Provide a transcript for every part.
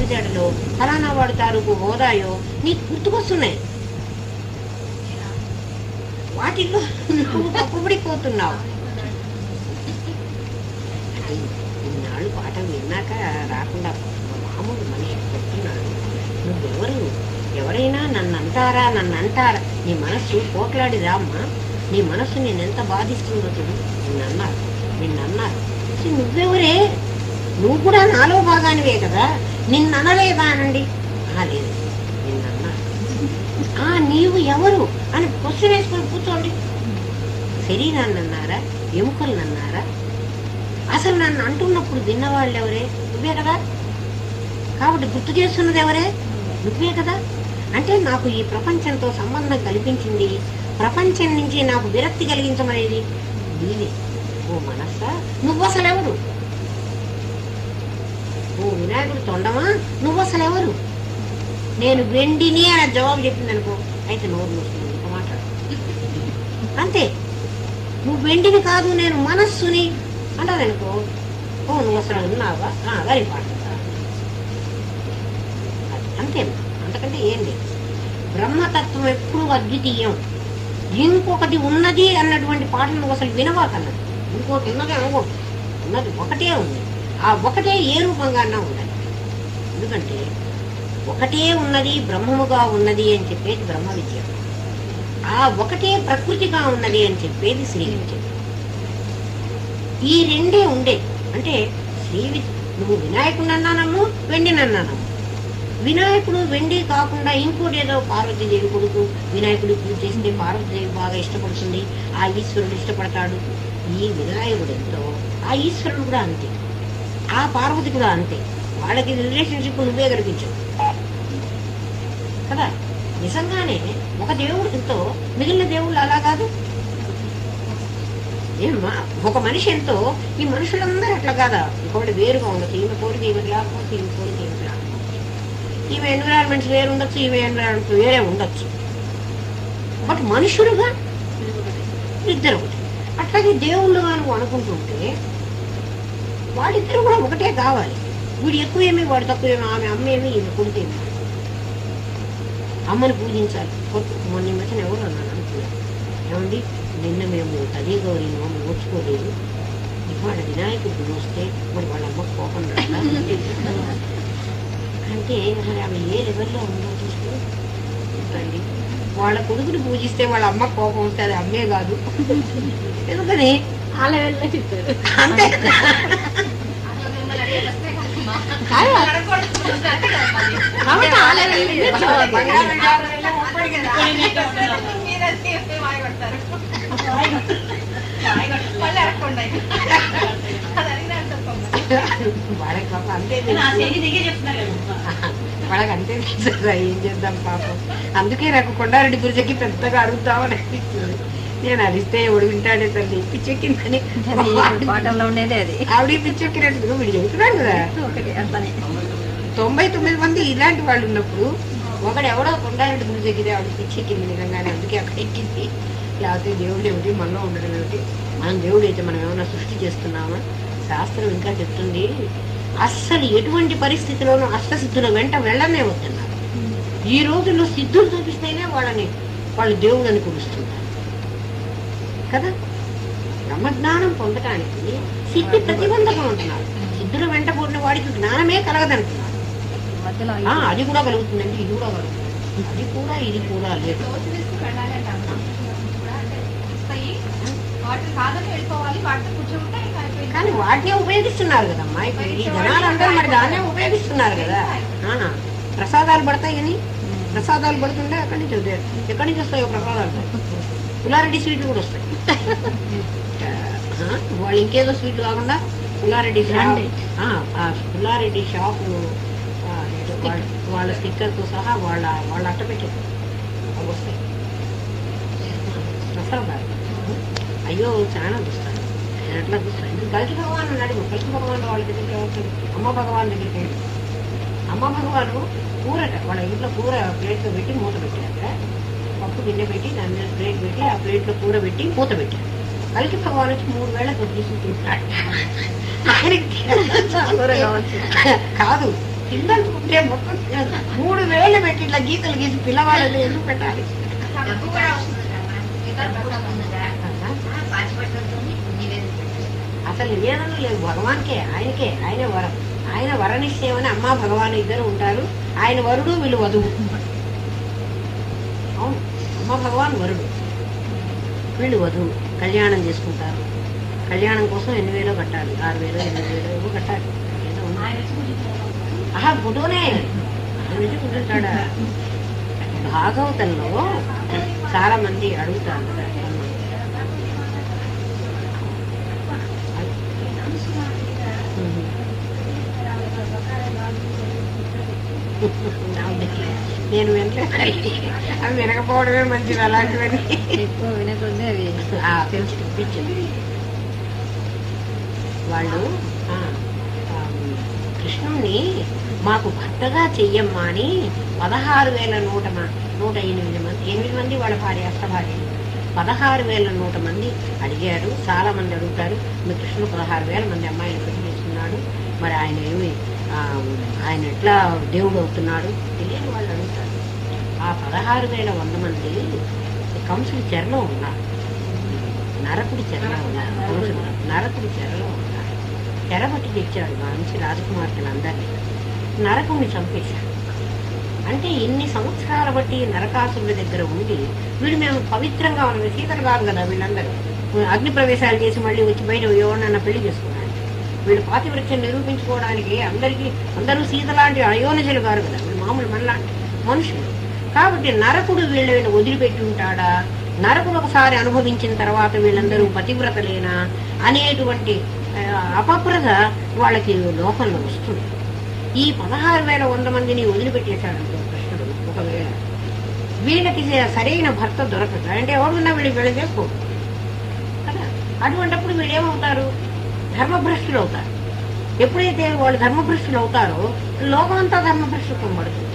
తెలివితేటలో ఫలానా వాడు తాలూకు హోదాయో నీకు గుర్తుకొస్తున్నాయి. వాటిల్లో నువ్వు తప్పుపడిపోతున్నావు. ఇన్నాళ్ళు పాఠం విన్నాక రాకుండా మామూలు మనిషి చెప్తున్నాడు. నువ్వెవరు? ఎవరైనా నన్ను అంటారా? నీ మనస్సు పోట్లాడిదా అమ్మా? నీ మనస్సు నేనెంత బాధిస్తుందో చూడు. నిన్నన్నారు నువ్వెవరే? నువ్వు కూడా నాలో భాగానివే కదా. నిన్ననలేదా అనండి. లేదు నిన్నన్నారు. నీవు ఎవరు అని క్వశ్చన్ వేసుకొని కూర్చోండి. శరీరాన్ని అన్నారా? ఎముకలను అన్నారా? అసలు నన్ను అంటున్నప్పుడు విన్నవాళ్ళు ఎవరే? నువ్వే కదా. కాబట్టి గుర్తు చేస్తున్నది ఎవరే? నువ్వే కదా. అంటే నాకు ఈ ప్రపంచంతో సంబంధం కల్పించింది, ప్రపంచం నుంచి నాకు విరక్తి కలిగించమనేది నీవే. ఓ మనస్సా, నువ్వు అసలెవరు? ఓ వినాయకుడు తొండమా, నువ్వు అసలెవరు? నేను వెండిని అని జవాబు చెప్పింది అనుకో, అయితే నోరు మూసుకుని ఇంకా మాట్లాడు. అంతే. నువ్వు వెండిని కాదు, నేను మనస్సుని అంటారనుకో, ఓ నువ్వు అసలు ఉన్నావా? వెరీ పాట. అంతే, అంతకంటే ఏం లేదు. బ్రహ్మతత్వం ఎప్పుడు అద్వితీయం. ఇంకొకటి ఉన్నది అన్నటువంటి పాటలు నువ్వు అసలు వినవాకన్నది. ఇంకోటి ఉన్నది అనుకోడు. ఉన్నది ఒకటే ఉంది. ఆ ఒకటే ఏ రూపంగా అన్నా ఉండాలి. ఎందుకంటే ఒకటే ఉన్నది, బ్రహ్మముగా ఉన్నది అని చెప్పేది బ్రహ్మ విద్య. ఆ ఒకటే ప్రకృతిగా ఉన్నది అని చెప్పేది శ్రీ విద్య. ఈ రెండే ఉండే. అంటే నువ్వు వినాయకుడు అన్నానమ్ము, వెండినన్నానమ్ము. వినాయకుడు వెండి కాకుండా ఇంకోటి ఏదో పార్వతీదేవి కొడుకు వినాయకుడు పూజ చేస్తే పార్వతీదేవి బాగా ఇష్టపడుతుంది, ఆ ఈశ్వరుడు ఇష్టపడతాడు. ఈ వినాయకుడు ఎంతో ఆ ఈశ్వరుడు కూడా అంతే, ఆ పార్వతి కూడా అంతే. వాళ్ళకి రిలేషన్షిప్ నువ్వే కనిపించవు కదా. నిజంగానే ఒక దేవుడు ఎంతో, మిగిలిన దేవుళ్ళు అలా కాదు. ఏమ్మా, ఒక మనిషి ఎంతో, ఈ మనుషులందరూ అట్లా కాదా. ఇంకొకటి వేరుగా ఉండొచ్చు. ఈమె కోరిక ఈమెకి లేకపోతే, ఈమె కోరిక ఈమెకి లేకపోతే, ఈమె ఎన్విరాన్మెంట్స్ వేరు ఉండొచ్చు, ఈమె ఎన్విరాన్మెంట్స్ వేరే ఉండొచ్చు. బట్ మనుషులుగా ఇద్దరు ఒకటి. అట్లాగే దేవుళ్ళుగా నువ్వు అనుకుంటుంటే వాళ్ళిద్దరు కూడా ఒకటే కావాలి. వీడు ఎక్కువేమి, వాడు తక్కువేమి, ఆమె అమ్మేమి, ఈమె కొడుకేమి. అమ్మని పూజించాలి. మొన్న మధ్యన ఎవరు అన్నాను అనుకున్నాను, ఏమండి నిన్న మేము తల్లి గౌరీ నోము ఓర్చుకోలేదు, ఇవాళ వినాయకుడు వస్తే మరి వాళ్ళ అమ్మకు కోపం రాదా అంటే, మరి ఆమె ఏ లెవెల్లో ఉందో చూసుకోండి. వాళ్ళ కొడుకుని పూజిస్తే వాళ్ళ అమ్మకు కోపం వస్తే అది అమ్మే కాదు. ఎందుకని ఆ లెవెల్లో చెప్తారు. అంతే వాళ్ళకి పాపం అంతే, వాళ్ళకి అంతే తెలుసు. ఏం చేద్దాం పాపం. అందుకే నాకు కొండారెడ్డి గురించి పెద్దగా అడుగుతామని అనిపిస్తుంది. నేను అడిగితే ఎవడు వింటాడే తల్లి, పిచ్చెక్కిందని పాటల్లో ఉండేది అది. ఆవిడ పిచ్చెక్కినట్టుగా వీడు చెబుతున్నాడు కదా. 99 మంది ఇలాంటి వాళ్ళు ఉన్నప్పుడు ఒకడు ఎవడో కొండారెడ్డి గురించి ఎక్కితే ఆవిడ పిచ్చెక్కింది నిజంగానే. అందుకే అక్కడ ఎక్కింది. లేకపోతే దేవుడు ఏమిటి, మనలో ఉండడం ఏమిటి, మనం దేవుడు అయితే మనం ఏమైనా సృష్టి చేస్తున్నామా? శాస్త్రం ఇంకా చెప్తుంది, అస్సలు ఎటువంటి పరిస్థితిలోనూ అష్టసిద్ధుల వెంట వెళ్ళనే వద్దన్నారు. ఈ రోజుల్లో సిద్ధులు చూపిస్తేనే వాళ్ళు దేవుడు అని కొలుస్తున్నారు కదా. బ్రహ్మజ్ఞానం పొందటానికి సిద్ధి ప్రతిబంధకం అంటున్నారు. సిద్ధుల వెంట పోయిన వాడికి జ్ఞానమే కలగదంటున్నారు. అది కూడా కలుగుతుందండి, ఇది కూడా కలుగుతుంది. అది కూడా ఇది కూడా లేదు. కానీ వాటినే ఉపయోగిస్తున్నారు కదమ్మా. ఇప్పుడు ఈ జనాలందరూ మరి దాన్నే ఉపయోగిస్తున్నారు కదా. ప్రసాదాలు పడతాయి కానీ, ప్రసాదాలు పడుతుంటే ఎక్కడి నుంచి వస్తాయో ప్రసాదాలు. పుల్లారెడ్డి స్వీట్లు కూడా వస్తాయి. వాళ్ళు ఇంకేదో స్వీట్లు కాకుండా పుల్లారెడ్డి షాపు వాళ్ళ స్టిక్కర్తో సహా వాళ్ళ అట్ట పెట్టారు అవి వస్తాయి ప్రసాదాలు. అయ్యో చాలా చూస్తాను నేను, అట్లా చూస్తాను. కలికి భగవాన్ అన్నాడు. కలికి భగవాన్ వాళ్ళ దగ్గరికి వస్తాడు, అమ్మ భగవాన్ దగ్గరికి వెళ్ళి. అమ్మ భగవాను కూరట వాళ్ళ ఇంట్లో కూర ప్లేట్లో పెట్టి మూత పెట్టాక, పప్పు గిన్నె పెట్టి దాని మీద ప్లేట్ పెట్టి ఆ ప్లేట్లో కూర పెట్టి మూత పెట్టారు. కలికి భగవాన్ వచ్చి 3 వేళ తీసుకుంటున్నాడు. ఆయనకి కాదు, పిల్లలు ఉంటే మొత్తం 3 వేలు పెట్టి ఇట్లా గీతలు గీసి పిల్లవాళ్ళని ఎందుకు పెట్టాలి? అసలు నివేదనలు లేవు భగవాన్కే, ఆయనకే. ఆయన వరనిశ్చయమని అమ్మ భగవాన్ ఇద్దరు ఉంటారు. ఆయన వరుడు, వీళ్ళు వధువు. అవును, అమ్మ భగవాన్ వరుడు, వీళ్ళు వధువు. కళ్యాణం చేసుకుంటారు. కళ్యాణం కోసం 8,000 కట్టాలి, 6,000 8,000 ఏవో కట్టాలి. ఆహా, ఫోటోనే నుంచి కూర్చుంటాడా? భాగవతంలో చాలా మంది అడుగుతారు కదా, నేను వినలేదు. అవి వినకపోవడమే మంచిది. అలాంటివన్నీ ఎక్కువ వినకుండా అవి తెలిసి చూపించింది. వాళ్ళు కృష్ణుణ్ణి మాకు భర్తగా చెయ్యమ్మా అని 16,108 మంది, 8 మంది వాళ్ళ భార్య, అష్టభార్యలు, 16,100 మంది అడిగారు. చాలా మంది అడుగుతారు, మీ కృష్ణుడు 16,000 మంది అమ్మాయిలు పెళ్లి చేస్తున్నాడు, మరి ఆయన ఏమి, ఆయన ఎట్లా దేవుడు అవుతున్నాడు తెలియని వాళ్ళు అడుగుతారు. ఆ 16,100 మంది కంసుడి చెరలో ఉన్నారు, నరకుడి చెరలో ఉన్నారు. కంసుడు నరకుడి చెరలో ఉన్నారు. చెరబట్టి తెచ్చాడు మంచి రాజకుమార్తెలందరినీ, నరకుడిని చంపేశాడు. అంటే ఇన్ని సంవత్సరాల బట్టి నరకాసురుడి దగ్గర ఉండి వీళ్ళు మేము పవిత్రంగా ఉన్నాం. సీతలు కాదు కదా వీళ్ళందరూ, అగ్ని ప్రవేశాలు చేసి మళ్ళీ వచ్చి బయట ఎవరినన్నా పెళ్లి చేసుకున్నాడు. వీళ్ళు పాతివృత్యం నిరూపించుకోవడానికి అందరూ సీత లాంటి అయోనిజలు కాదు కదా, వీళ్ళు మామూలు మనలాంటి మనుషులు. కాబట్టి నరకుడు వీళ్ళని వదిలిపెట్టి ఉంటాడా? నరకుడు ఒకసారి అనుభవించిన తర్వాత వీళ్ళందరూ పతివ్రతలేనా అనేటువంటి అపప్రద వాళ్ళకి లోకంలో వస్తుంది. ఈ 16,100 మందిని వదిలిపెట్టేశాడంటే కృష్ణుడు. ఒకవేళ వీళ్ళకి సరైన భర్త దొరకదు అంటే ఎవరున్నా వీళ్ళకి వీళ్ళు చేసుకోరు కదా. అటువంటిప్పుడు వీళ్ళు ఏమవుతారు? ధర్మభ్రష్టులు అవుతారు. ఎప్పుడైతే వాళ్ళు ధర్మభ్రష్టులు అవుతారో లోకం అంతా ధర్మభ్రష్టుత్వం పడుతుంది.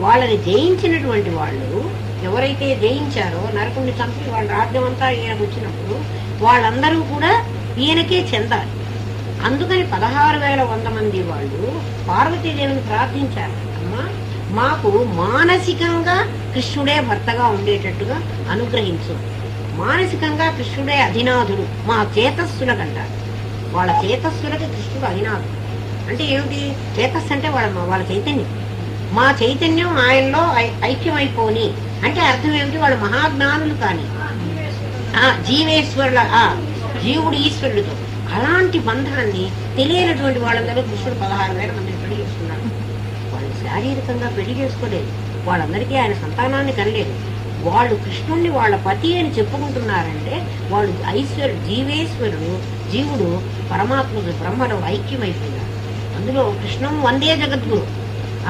వాళ్ళని జయించినటువంటి వాళ్ళు ఎవరైతే జయించారో, నరకుడిని చంపి వాళ్ళ రాజ్యం అంతా ఈయనకు వచ్చినప్పుడు వాళ్ళందరూ కూడా ఈయనకే చెందాలి. అందుకని 16,100 మంది వాళ్ళు పార్వతీదేవిని ప్రార్థించారు, అమ్మా మాకు మానసికంగా కృష్ణుడే భర్తగా ఉండేటట్టుగా అనుగ్రహించు. మానసికంగా కృష్ణుడే అధినాథుడు మా చేతస్సులకంటారు. వాళ్ళ చేతస్సులకి కృష్ణుడు అధినాథుడు. అంటే ఏమిటి? చేతస్సు అంటే వాళ్ళ చైతన్యం. మా చైతన్యం ఆయనలో ఐక్యమైపోని అంటే అర్థం ఏమిటి? వాళ్ళు మహాజ్ఞానులు కానీ జీవేశ్వరుల జీవుడు ఈశ్వరుడితో అలాంటి బంధాన్ని తెలియనటువంటి వాళ్ళందరూ కృష్ణుడు 16,000 మందిని పెళ్లి చేసుకున్నాడు. వాళ్ళు శారీరకంగా పెళ్లి చేసుకోలేదు, వాళ్ళందరికీ ఆయన సంతానాన్ని కనలేదు. వాళ్ళు కృష్ణుణ్ణి వాళ్ళ పతి అని చెప్పుకుంటున్నారంటే వాళ్ళు జీవేశ్వరుడు, జీవుడు పరమాత్మకు బ్రహ్మలో ఐక్యమైపోయినారు. అందులో కృష్ణం వందే జగద్గురు,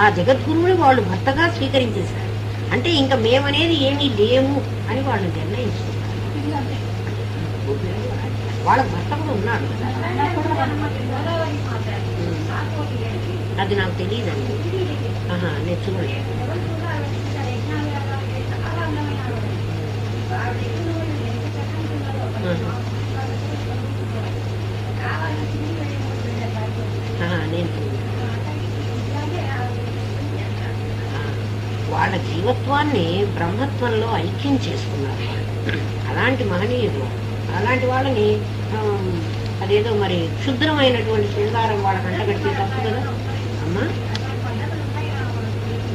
ఆ జగద్గురువుని వాళ్ళు భర్తగా స్వీకరించేశారు. అంటే ఇంకా మేమనేది ఏమీ లేము అని వాళ్ళు నిర్ణయించుకున్నారు. వాళ్ళ భర్త కూడా ఉన్నాడు కదా, అది నాకు తెలియదండి. నేను చూడలేదు. నేను వాళ్ళ జీవత్వాన్ని బ్రహ్మత్వంలో ఐక్యం చేసుకున్నారు. అలాంటి మహనీయులు, అలాంటి వాళ్ళని అదేదో మరి క్షుద్రమైనటువంటి శృంగారం వాళ్ళకంట కడితే తప్పు కదా అమ్మా.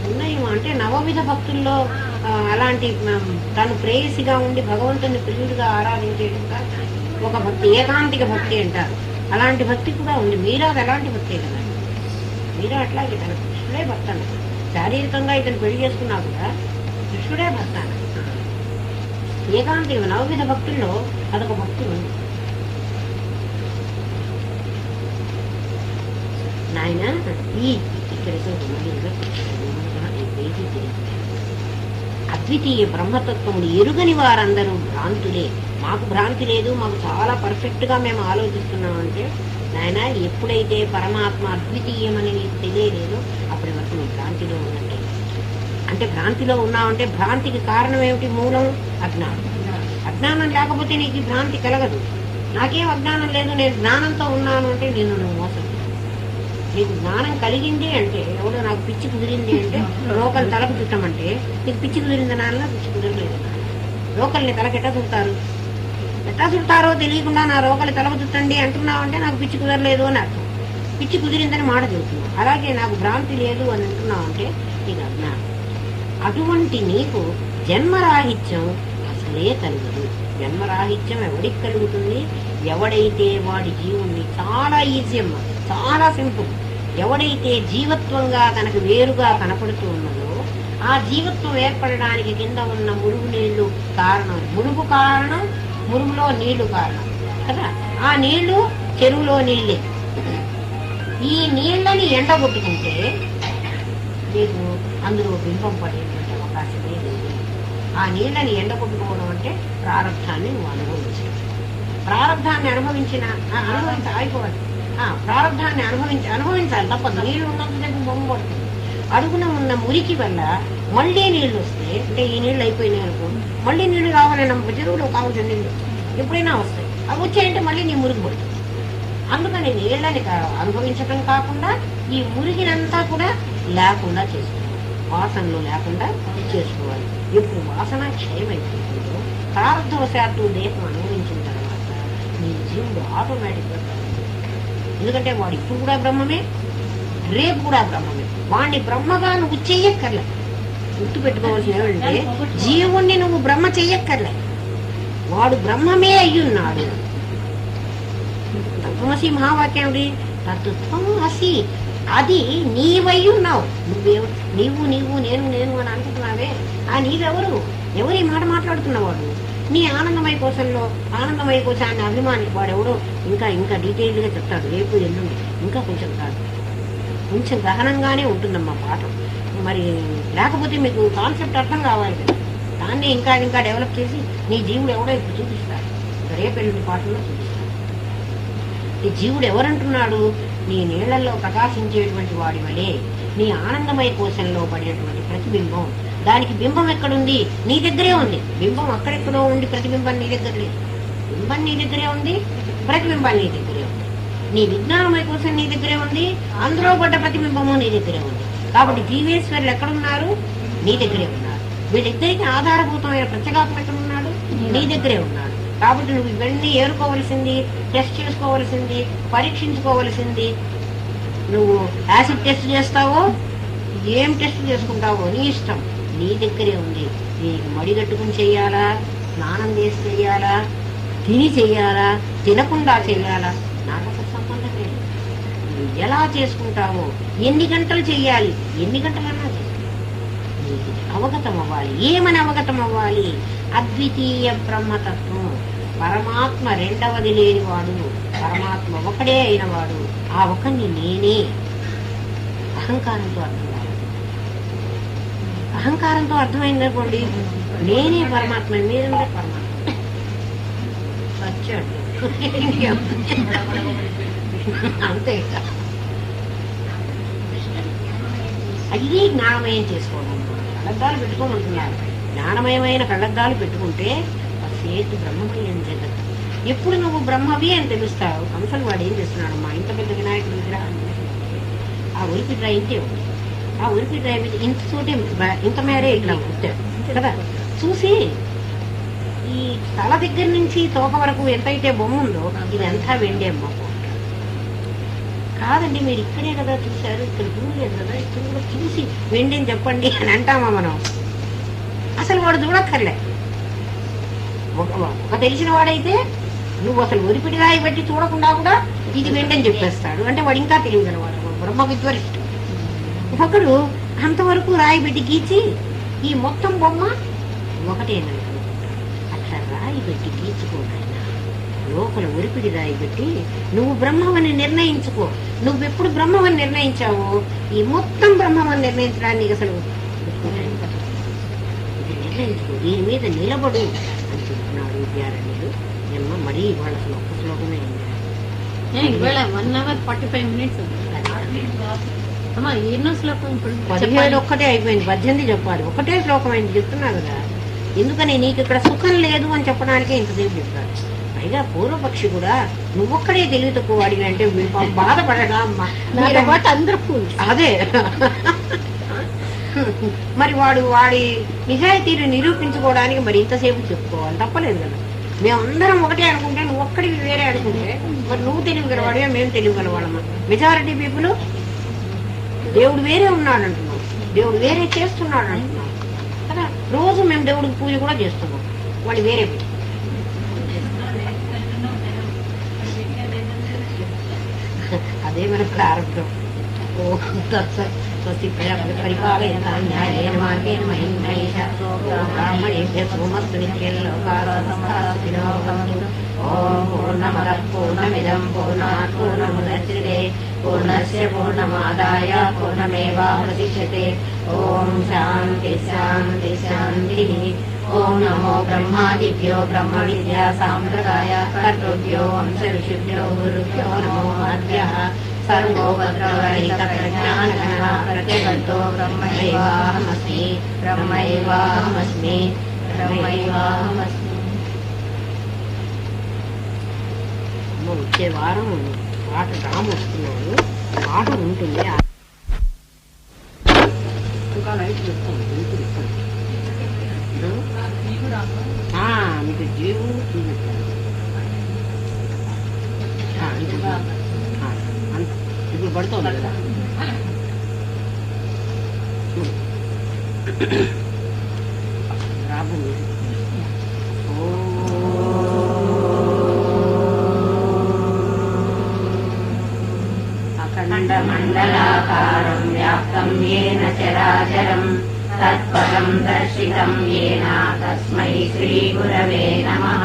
ఉన్నాయి అంటే నవవిధ భక్తుల్లో అలాంటి తను ప్రేయసిగా ఉండి భగవంతుని ప్రియుడిగా ఆరాధించేట్టుగా ఒక భక్తి, ఏకాంతిక భక్తి అంటారు. అలాంటి భక్తి కూడా ఉంది. మీరా అలాంటి భక్తే కదా. మీరా అట్లాగే తన కృష్ణుడే భర్త, శారీరకంగా ఇతను పెళ్లి చేసుకున్నా కూడా కృష్ణుడే భర్త. ఏకాంతిక నవవిధ భక్తుల్లో అదొక భక్తి ఉంది. నాయన ఇక్కడితో అద్వితీయ బ్రహ్మతత్వములు ఎరుగని వారందరూ భ్రాంతులే. మాకు భ్రాంతి లేదు, మాకు చాలా పర్ఫెక్ట్ గా మేము ఆలోచిస్తున్నామంటే నాయన ఎప్పుడైతే పరమాత్మ అద్వితీయమని నీకు తెలియలేదో అప్పటి వరకు నువ్వు భ్రాంతిలో ఉన్నట్టే. అంటే భ్రాంతిలో ఉన్నావంటే భ్రాంతికి కారణం ఏమిటి? మూలం అజ్ఞానం. అజ్ఞానం లేకపోతే నీకు భ్రాంతి కలగదు. నాకేం అజ్ఞానం లేదు, నేను జ్ఞానంతో ఉన్నాను అంటే నిన్ను నువ్వు మోసం. నీకు జ్ఞానం కలిగింది అంటే, ఎవడో నాకు పిచ్చి కుదిరింది అంటే రోకలు తలకు చుట్టమంటే నీకు పిచ్చి కుదిరింది నాన్న, పిచ్చి కుదరలేదు నాన్న. రోకల్ని తలకు ఎట్లా చుడతారు? ఎట్లా చుడతారో తెలియకుండా నా రోకలు తలకు చుట్టండి అంటున్నావు అంటే నాకు పిచ్చి కుదరలేదు అని అర్థం. పిచ్చి కుదిరిందని మాట చెబుతున్నావు. అలాగే నాకు భ్రాంతి లేదు అని అంటున్నావు అంటే నీకు అజ్ఞానం. అటువంటి నీకు జన్మరాహిత్యం అసలే కలుగదు. జన్మరాహిత్యం ఎవడికి కలుగుతుంది? ఎవడైతే వాడి జీవుణ్ణి, చాలా ఈజీ అమ్మ, చాలా సింపుల్, ఎవడైతే జీవత్వంగా తనకు వేరుగా కనపడుతూ ఉన్నదో ఆ జీవత్వం ఏర్పడడానికి కింద ఉన్న మురుగు నీళ్లు కారణం. మురుగు కారణం, మురుగులో నీళ్లు కారణం కదా. ఆ నీళ్లు చెరువులో నీళ్ళే. ఈ నీళ్ళని ఎండగొట్టుకుంటే నీకు అందులో బింబం పడేటువంటి అవకాశమే లేదు. ఆ నీళ్ళని ఎండగొట్టుకోవడం అంటే ప్రారంధాన్ని నువ్వు అనుభవించాలి. ప్రారంధాన్ని అయిపోవాలి. ప్రారంధాన్ని అనుభవించాలి తప్పదు. నీళ్లు ఉన్నంతసేపు బొమ్మ పడుతుంది. అడుగున ఉన్న మురికి వల్ల మళ్ళీ నీళ్లు వస్తే, అంటే ఈ నీళ్ళు అయిపోయినాయి అనుకో, మళ్ళీ నీళ్లు రావాలన్న చెరువులో కావాల్సిన నీళ్ళు ఎప్పుడైనా వస్తాయి. అవి వచ్చాయంటే మళ్ళీ నీ మురికి పడుతుంది. అందుకని నీళ్ళని అనుభవించడం కాకుండా ఈ మురిగినంతా కూడా లేకుండా చేసుకోవాలి. వాసనలు లేకుండా చేసుకోవాలి. ఇప్పుడు వాసన క్షయమైపోతుందో ప్రారంభవశాత్తు దేహం అనుభవించిన తర్వాత నీ జీవుడు ఆటోమేటిక్గా, ఎందుకంటే వాడు ఇప్పుడు కూడా బ్రహ్మమే, రేపు కూడా బ్రహ్మమే. వాడిని బ్రహ్మగా నువ్వు చెయ్యక్కర్లే. గుర్తు పెట్టుకోవాల్సిన ఏమంటే, జీవుణ్ణి నువ్వు బ్రహ్మ చెయ్యక్కర్లే, వాడు బ్రహ్మమే అయ్యున్నాడు. తత్వమసి మహావాక్యం తత్వం అసి, అది నీవయ్యున్నావు. నీవు నేను అని అనుకుంటున్నావే, ఆ నీవెవరు? ఎవరి మాట మాట్లాడుతున్నవాడు? నీ ఆనందమయ కోశంలో ఆనందమయ కోశాన్ని అభిమాని వాడెవడో ఇంకా డీటెయిల్గా చెప్తాడు రేపు ఎల్లుండి. ఇంకా కొంచెం గహనంగానే ఉంటుందమ్మా పాఠం. మరి లేకపోతే మీకు కాన్సెప్ట్ అర్థం కావాలి కదా. దాన్ని ఇంకా డెవలప్ చేసి నీ జీవుడు ఎవడో ఇప్పుడు చూపిస్తాడు. రేపు ఎల్లుండి పాఠంలో చూపిస్తాడు. ఈ జీవుడు ఎవరంటున్నాడు? నీ నీళ్లలో ప్రకాశించేటువంటి వాడి వలే నీ ఆనందమయ కోశంలో పడినటువంటి ప్రతిబింబం. దానికి బింబం ఎక్కడుంది? నీ దగ్గరే ఉంది. బింబం అక్కడెక్కడో ఉండి ప్రతిబింబం నీ దగ్గర లేదు. బింబం నీ దగ్గరే ఉంది, ప్రతిబింబం నీ దగ్గరే ఉంది. నీ విజ్ఞానమయ కోసం నీ దగ్గరే ఉంది, అందులో పడ్డ ప్రతిబింబము నీ దగ్గరే ఉంది. కాబట్టి జీవేశ్వరులు ఎక్కడున్నారు? నీ దగ్గరే ఉన్నారు. వీళ్ళిద్దరికి ఆధారభూతమైన ప్రత్యేగాత్మ ఎక్కడున్నాడు? నీ దగ్గరే ఉన్నాడు. కాబట్టి నువ్వు ఇవన్నీ ఏరుకోవలసింది, టెస్ట్ చేసుకోవలసింది, పరీక్షించుకోవలసింది. నువ్వు యాసిడ్ టెస్ట్ చేస్తావో, ఏం టెస్ట్ చేసుకుంటావో నీ ఇష్టం, నీ దగ్గరే ఉంది. నీకు మడిగట్టుకుని చెయ్యాలా, స్నానం చేసి చెయ్యాలా, తిని చెయ్యాలా, తినకుండా చెయ్యాలా, నాకు అసలు సంబంధం లేదు. నువ్వు ఎలా చేసుకుంటావో, ఎన్ని గంటలు చెయ్యాలి, ఎన్ని గంటలన్నా చేయాలి. నీకు అవగతం అవ్వాలి. ఏమని అవగతం అవ్వాలి? అద్వితీయ బ్రహ్మతత్వం, పరమాత్మ రెండవది లేనివాడు, పరమాత్మ ఒకడే అయినవాడు. ఆ ఒకరిని నేనే. అహంకారంతో అర్థం కావాలి. అహంకారంతో అర్థమైందనుకోండి, నేనే పరమాత్మ, మీరంటే పరమాత్మ. వచ్చాడు అంతే. అది జ్ఞానమయం చేసుకోవడం. కళ్ళద్దాలు పెట్టుకొని ఉంటున్నారు. జ్ఞానమయమైన కళ్ళద్దాలు పెట్టుకుంటే సేతు బ్రహ్మమయం జగత్. ఎప్పుడు నువ్వు బ్రహ్మవి అని తెలుస్తావు. కంసలు వాడు ఏం చేస్తున్నాడమ్మా, ఇంత పెద్ద వినాయకుడి విగ్రహం ఆ ఉరికి డ్రై ఇంతే ఉంది. ఆ ఉరికి డ్రై మీద ఇంత మేరే ఇట్లా ఉంటాడు కదా. చూసి ఈ తల దగ్గర నుంచి తోక వరకు ఎంతైతే బొమ్మ ఉందో ఇదంతా వెండి అమ్మ. కాదండి, మీరు ఇక్కడే కదా చూశారు, ఇక్కడ చూడలేదు కదా, ఇక్కడ కూడా చూసి వెండి అని చెప్పండి అని అంటామా మనం? అసలు వాడు చూడక్కర్లే. ఒక తెలిసిన వాడైతే నువ్వు అసలు ఒరిపిడి రాయి బట్టి చూడకుండా కూడా ఇది వెండి అని చెప్పేస్తాడు. అంటే వాడు ఇంకా తెలియగలవాడు, బ్రహ్మ విద్వరిష్ఠుడు. ఒకడు అంతవరకు రాయి పెట్టి గీచి ఈ మొత్తం బొమ్మ ఒకటేనండి. అట్లా రాయి పెట్టి గీచుకోనైనా లోపల ఒరిపిడి రాయి పెట్టి నువ్వు బ్రహ్మమని నిర్ణయించుకో. నువ్వెప్పుడు బ్రహ్మమని నిర్ణయించావో ఈ మొత్తం బ్రహ్మమని నిర్ణయించడానికి అసలు ఇది నిర్ణయించుకో. దీని మీద నిలబడు అని చెప్తున్నాడు విద్యారణ్యుడు. జన్మ మరీ ఇవాళ అసలు ఒక్క శ్లోకమే ఇవాళ 1:45 minutes. అమ్మా ఎన్నో శ్లోకం? ఇప్పుడు 17 ఒక్కటే అయిపోయింది. 18 చెప్పాలి. ఒకటే శ్లోకం అయింది చెప్తున్నా కదా. ఎందుకని నీకు ఇక్కడ సుఖం లేదు అని చెప్పడానికే ఇంతసేపు చెప్తారు. పైగా పూర్వపక్షి కూడా నువ్వొక్కడే తెలివి తక్కువ వాడివి అంటే బాధపడగా అమ్మా నాతో పాటు అందరూ పూలు. అదే మరి వాడి నిజాయితీని నిరూపించుకోవడానికి మరి ఇంతసేపు చెప్పుకోవాలి తప్పలేదు కదా. మేమందరం ఒకటే అనుకుంటే నువ్వు ఒక్కడికి వేరే అనుకుంటే మరి నువ్వు తెలివి గలవాడివా మేము తెలివి గలవాడమ్మా. మెజారిటీ పీపుల్ దేవుడు వేరే ఉన్నాడు అంటున్నాం, దేవుడు వేరే చేస్తున్నాడు అంటున్నాం కదా. రోజు మేము దేవుడికి పూజ కూడా చేస్తున్నాం, వాళ్ళు వేరే పూజ. అదే మన ప్రారంభం. స్వస్తి పరిపాలయంతాం న్యాయేన మార్గేణ మహిం మహేషో బ్రాహ్మణేభ్యः సోమస్తు నిత్యం లోకాః సమస్తాః సుఖినో భవంతు. ఓం పూర్ణమదః పూర్ణమిదం పూర్ణాత్ పూర్ణముదచ్యతే పూర్ణస్య పూర్ణమాదాయ పూర్ణమేవావశిష్యతే. ఓం శాంతి శాంతి శాంతిః. ఓం నమో బ్రహ్మాదిభ్యో బ్రహ్మ విద్యా సాంప్రదాయ కర్తృభ్యో వంశ ఋషిభ్యో గురుభ్యో నమో మహద్భ్యః. సర్వోపద్రవరహిత ప్రజ్ఞానగణః ప్రత్యగంతో బ్రహ్మైవాహమస్మి బ్రహ్మైవాహమస్మి బ్రహ్మైవాహమస్మి. వచ్చే వారం పాట రాము వస్తున్నాడు, పాట ఉంటుంది. ఇంకా లైట్ చెప్తాను మీకు జీవుడు చూపిస్తాను. ఇప్పుడు పడుతుంది కదా. రాబు అఖండ మండలాకారం వ్యాప్తం యేన చరాచరం తత్పరం దర్శితం యేన తస్మై శ్రీ గురవే నమః.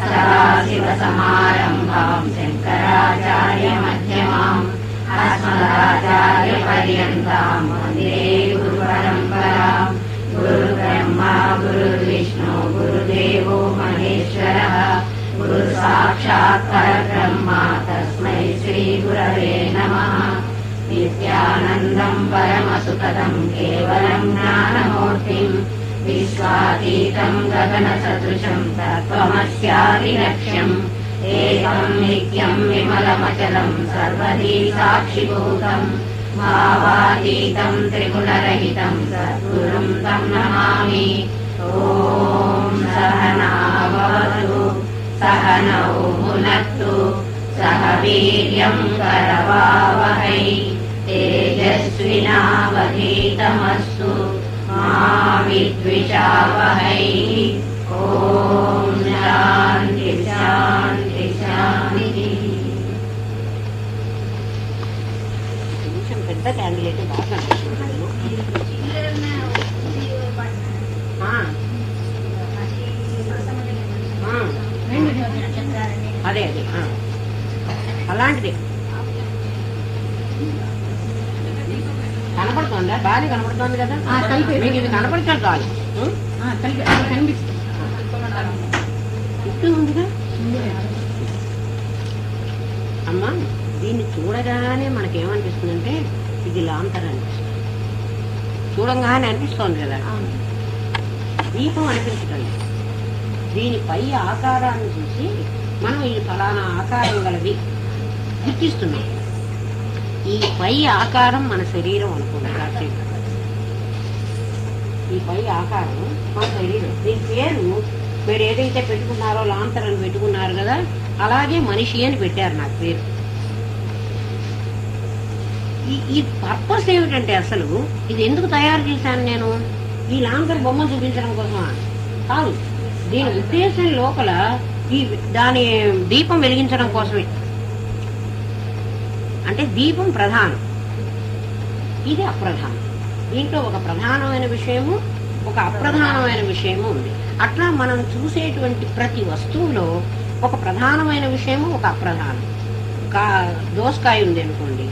సదాశివ సమారంభాం శంకరాచార్య మధ్యమాం అస్మదాచార్య పర్యంతాం వందే గురు పరంపరాం. గురు బ్రహ్మా గురుర్విష్ణు గురుదేవో మహేశ్వరః గురు సాక్షాత్ పరబ్రహ్మ తస్మై శ్రీ గురవే నమః. నిత్యానందం పరమసుఖదం కేవలం జ్ఞానమూర్తిం విశ్వాతీతం గగన సదృశం తత్వమస్యాదిలక్ష్యం. ఏకం నిత్యం విమలమచలం సర్వదీ సాక్షిభూతం భావాతీతం త్రిగుణరహితం సద్గురుం తం నమామి. ఓం సహనా భవతు సహనౌ భునక్తు సహ వీర్యం కరవావహై తేజస్వినావధీతమస్తు మా విద్విషావహై. ఓం శాంతి శాంతి శాంతి. కొంచెం పెద్ద క్యాండిల్ అయితే బాగా అనిపిస్తుంది. అదే అదే అలాంటిది కనపడుతుందా? బాగానే కనపడుతుంది కదా. మీకు ఇది కనపడితే చాలు. చుట్టూ ఉందిగా అమ్మా. దీన్ని చూడగానే మనకేమనిపిస్తుందంటే ఇది లాంతర్ అనిపిస్తుంది. చూడంగానే అనిపిస్తోంది కదా, దీపం అనిపించటం. దీని పై ఆకారాన్ని చూసి మనం ఈ ఫలానా ఆకారం గలది గుర్తిస్తున్నాం. ఈ పై ఆకారం మన శరీరం అనుకోండి. ఈ పై ఆకారం మన శరీరం. దీని పేరు మీరు ఏదైతే పెట్టుకున్నారో లాంతర్ అని పెట్టుకున్నారు కదా, అలాగే మనిషి అని పెట్టారు నాకు పేరు. ఈ పర్పస్ ఏమిటంటే అసలు ఇది ఎందుకు తయారు చేశాను నేను? ఈ లాంతర్ బొమ్మ చూపించడం కోసమా? కాదు. దీని ఉద్దేశం లోపల దాని దీపం వెలిగించడం కోసమే. అంటే దీపం ప్రధానం, ఇది అప్రధానం. దీంట్లో ఒక ప్రధానమైన విషయము ఒక అప్రధానమైన విషయము ఉంది. అట్లా మనం చూసేటువంటి ప్రతి వస్తువులో ఒక ప్రధానమైన విషయము ఒక అప్రధానం. దోసకాయ ఉంది అనుకోండి,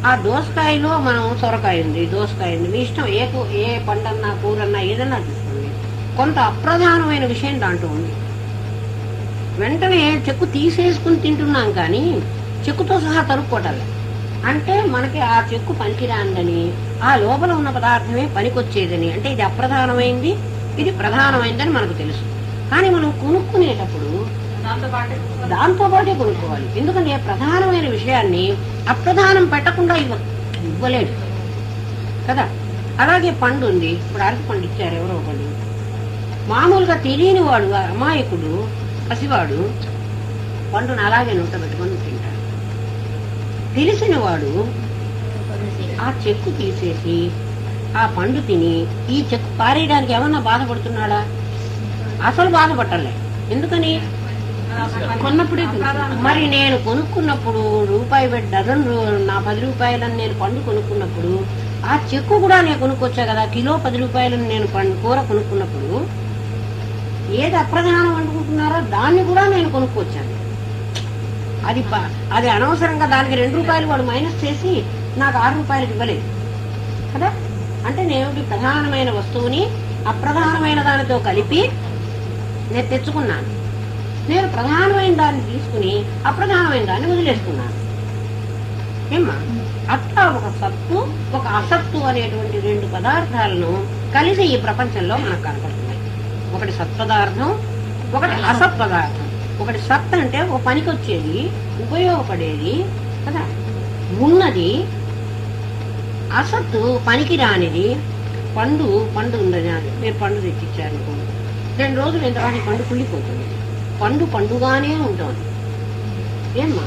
ఆ దోసకాయలో మనం సొరకాయ ఉంది, దోసకాయ ఉంది, మీ ఇష్టం. ఏ పండన్నా కూరన్నా ఏదన్నా చూసుకోండి, కొంత అప్రధానమైన విషయం దాంట్లో ఉంది. వెంటనే చెక్కు తీసేసుకుని తింటున్నాం కానీ చెక్కుతో సహా తరుక్కోటాలి. అంటే మనకి ఆ చెక్కు పనికిరాందని, ఆ లోపల ఉన్న పదార్థమే పనికొచ్చేదని. అంటే ఇది అప్రధానమైంది, ఇది ప్రధానమైందని మనకు తెలుసు. కానీ మనం కొనుక్కునేటప్పుడు దాంతో పాటే కొనుక్కోవాలి. ఎందుకంటే ప్రధానమైన విషయాన్ని అప్రధానం పెట్టకుండా ఇవ్వలేడు కదా. అలాగే పండు ఉంది, ఇప్పుడు అరటి పండు ఇచ్చారు ఎవరో ఒకళ్ళు, మామూలుగా తెలియని వాడు అమాయకుడు పసివాడు పండును అలాగే నూట పెట్టుకొని తింటాడు. తెలిసిన వాడు ఆ చెక్కు తీసేసి ఆ పండు తిని ఈ చెక్కు పారేయడానికి ఏమన్నా బాధపడుతున్నాడా? అసలు బాధపడలే. ఎందుకని? కొన్నప్పుడే. మరి నేను కొనుక్కున్నప్పుడు రూపాయి పెట్టి డజన్ నా 10 రూపాయలని నేను పండు కొనుక్కున్నప్పుడు ఆ చెక్కు కూడా నేను కొనుక్కొచ్చా కదా. కిలో 10 రూపాయలని నేను కూర కొనుక్కున్నప్పుడు ఏది అప్రధానం అనుకుంటున్నారో దాన్ని కూడా నేను కొనుక్కొచ్చాను. అది అనవసరంగా దానికి 2 రూపాయలు వాడు మైనస్ చేసి నాకు 6 రూపాయలకు ఇవ్వలేదు కదా. అంటే నేను ప్రధానమైన వస్తువుని అప్రధానమైన దానితో కలిపి నేను తెచ్చుకున్నాను. నేను ప్రధానమైన దాన్ని తీసుకుని అప్రధానమైన దాన్ని వదిలేసుకున్నాను. ఏమ్మా, అట్లా ఒక సత్తు ఒక అసత్తు అనేటువంటి 2 పదార్థాలను కలిసి ఈ ప్రపంచంలో మనకు కనపడుతున్నాయి. ఒకటి సత్పదార్థం, ఒకటి అసత్ పదార్థం. ఒకటి సత్ అంటే ఒక పనికి వచ్చేది, ఉపయోగపడేది కదా ఉన్నది. అసత్తు పనికి రానిది. పండు ఉందని మీరు పండు తెచ్చిచ్చారు, 2 రోజులు ఎంత కానీ పండు కుళ్ళిపోతుంది. పండుగానే ఉంటుంది. ఏమ్మా,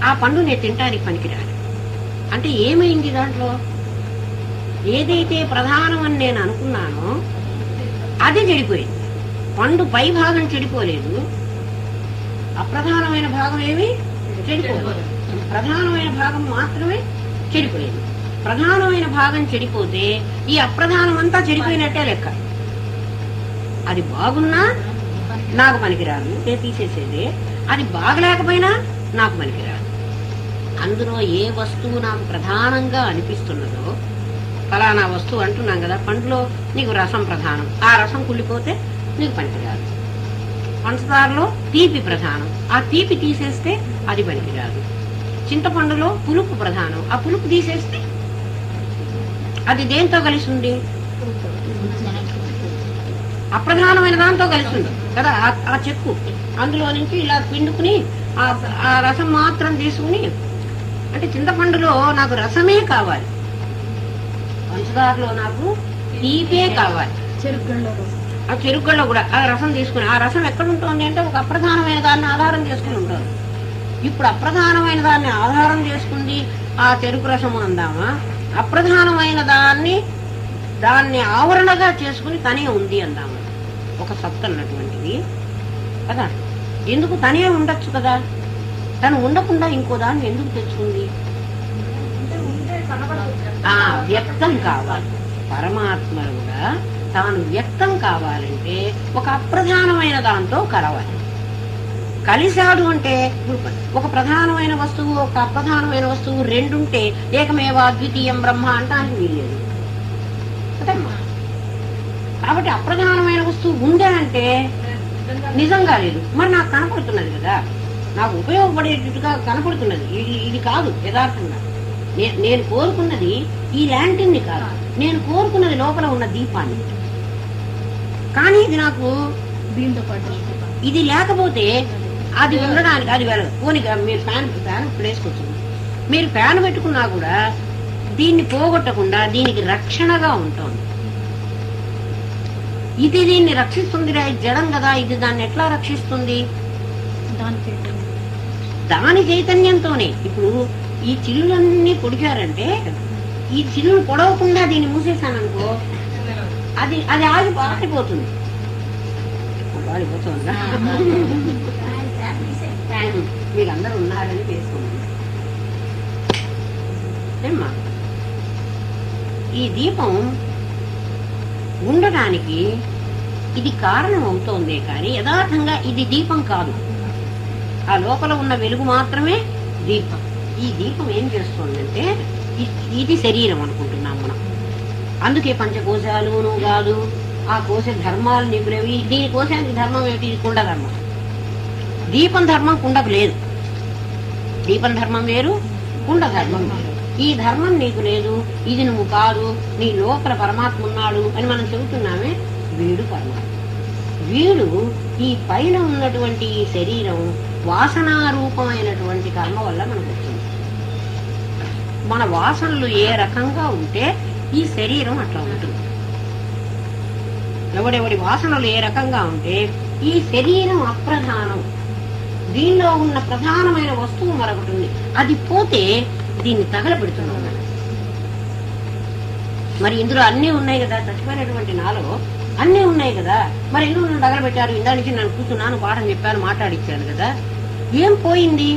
ఆ పండు నేను తింటానికి పనికిరాను అంటే ఏమైంది? దాంట్లో ఏదైతే ప్రధానం అని నేను అనుకున్నానో అది చెడిపోయింది. పండు పై భాగం చెడిపోలేదు, అప్రధానమైన భాగం ఏమి చెడిపోలేదు, ప్రధానమైన భాగం మాత్రమే చెడిపోయింది. ప్రధానమైన భాగం చెడిపోతే ఈ అప్రధానం అంతా చెడిపోయినట్టే లెక్క. అది బాగున్నా నాకు పనికిరాదు, నేను తీసేసేదే. అది బాగలేకపోయినా నాకు పనికిరాదు. అందులో ఏ వస్తువు నాకు ప్రధానంగా అనిపిస్తున్నదో, ఫలానా వస్తువు అంటున్నాం కదా, పండులో నీకు రసం ప్రధానం, ఆ రసం కుళ్ళిపోతే నీకు పనికిరాదు. పంచదారలో తీపి ప్రధానం, ఆ తీపి తీసేస్తే అది పనికిరాదు. చింతపండులో పులుపు ప్రధానం, ఆ పులుపు తీసేస్తే అది దేంతో కలిసి ఉంది? అప్రధానమైన దాంతో కలిసి ఉంది కదా. ఆ చెక్కు అందులో నుంచి ఇలా పిండుకుని ఆ రసం మాత్రం తీసుకుని, అంటే చింతపండులో నాకు రసమే కావాలి, పంచదారలో నాకు తీపే కావాలి. ఆ చెరుకుల్లో కూడా ఆ రసం తీసుకుని, ఆ రసం ఎక్కడ ఉంటుంది అంటే ఒక అప్రధానమైన దాన్ని ఆధారం చేసుకుని ఉంటుంది. ఇప్పుడు అప్రధానమైన దాన్ని ఆధారం చేసుకుంది ఆ చెరుకు రసము అందామా, అప్రధానమైన దాన్ని ఆవరణగా చేసుకుని తనే ఉంది అందామా? ఒక సత్తు అన్నటువంటిది కదా. ఎందుకు తనే ఉండొచ్చు కదా, తను ఉండకుండా ఇంకో దాన్ని ఎందుకు తెచ్చుకుంది? వ్యక్తం కావాలి. పరమాత్మ కూడా తాను వ్యక్తం కావాలంటే ఒక అప్రధానమైన దాంతో కలవాలి. కలిశాడు అంటే ఒక ప్రధానమైన వస్తువు ఒక అప్రధానమైన వస్తువు 2 ఉంటే ఏకమేవా ద్వితీయం బ్రహ్మ అంటానికి వీల్లేదు కదమ్మా. కాబట్టి అప్రధానమైన వస్తువు ఉందే అంటే నిజంగా లేదు. మరి నాకు కనపడుతున్నది కదా, నాకు ఉపయోగపడేటట్టుగా కనపడుతున్నది. ఇది కాదు యథార్థంగా. నేను కోరుకున్నది ఈ ల్యాంటిన్ని కాదు, నేను కోరుకున్నది లోపల ఉన్న దీపాన్ని. కానీ ఇది నాకు దీంతో పాటు ఇది లేకపోతే అది ఉండడానికి అది వెళ్ళదు. పోనీ మీరు ఫ్యాన్ ప్లేసుకొచ్చింది, మీరు ఫ్యాన్ పెట్టుకున్నా కూడా దీన్ని పోగొట్టకుండా దీనికి రక్షణగా ఉంటుంది. ఇది దీన్ని రక్షిస్తుంది. జడం కదా, ఇది దాన్ని ఎట్లా రక్షిస్తుంది? దాని చైతన్యంతోనే. ఇప్పుడు ఈ చిల్లులన్నీ పొడిచారంటే ఈ చిల్లులు పొడవకుండా దీన్ని మూసేసాననుకో అది ఆగిపోతుంది. మీరందరూ ఉన్నారని వేసుకోండి. ఏమ్మా, ఈ దీపం ఉండడానికి ఇది కారణం అవుతోందే కానీ యథార్థంగా ఇది దీపం కాదు. ఆ లోపల ఉన్న వెలుగు మాత్రమే దీపం. ఈ దీపం ఏం చేస్తోందంటే ఇది శరీరం అనుకుంటున్నాం మనం. అందుకే పంచకోశాలును కాదు, ఆ కోశ ధర్మాలు నీకు లేవు. దీని కోశానికి ధర్మం ఏమిటి? ఇది కుండ ధర్మం. దీపం ధర్మం కుండకు లేదు. దీపం ధర్మం వేరు, కుండ ధర్మం వేరు. ఈ ధర్మం నీకు లేదు, ఇది నువ్వు కాదు, నీ లోపల పరమాత్మ ఉన్నాడు అని మనం చెబుతున్నామే. వీడు పరమాత్మ. వీడు ఈ పైన ఉన్నటువంటి ఈ శరీరం వాసనారూపమైనటువంటి కర్మ వల్ల మనకు వచ్చింది. మన వాసనలు ఏ రకంగా ఉంటే ఈ శరీరం అట్లా ఉంటుంది. ఎవడెవడి వాసనలు ఏ రకంగా ఉంటే ఈ శరీరం అప్రధానం. దీనిలో ఉన్న ప్రధానమైన వస్తువు మరొకటి ఉంది, అది పోతే దీన్ని తగలబెడుతున్నాం. మరి ఇందులో అన్నీ ఉన్నాయి కదా, చచ్చిపోయినటువంటి నాలో అన్నీ ఉన్నాయి కదా, మరి ఎందుకు నన్ను తగలబెట్టారు? ఇందా నుంచి నన్ను కూర్చున్నాను, పాఠం చెప్పాను, మాట్లాడిచ్చాను కదా, ఏం పోయింది?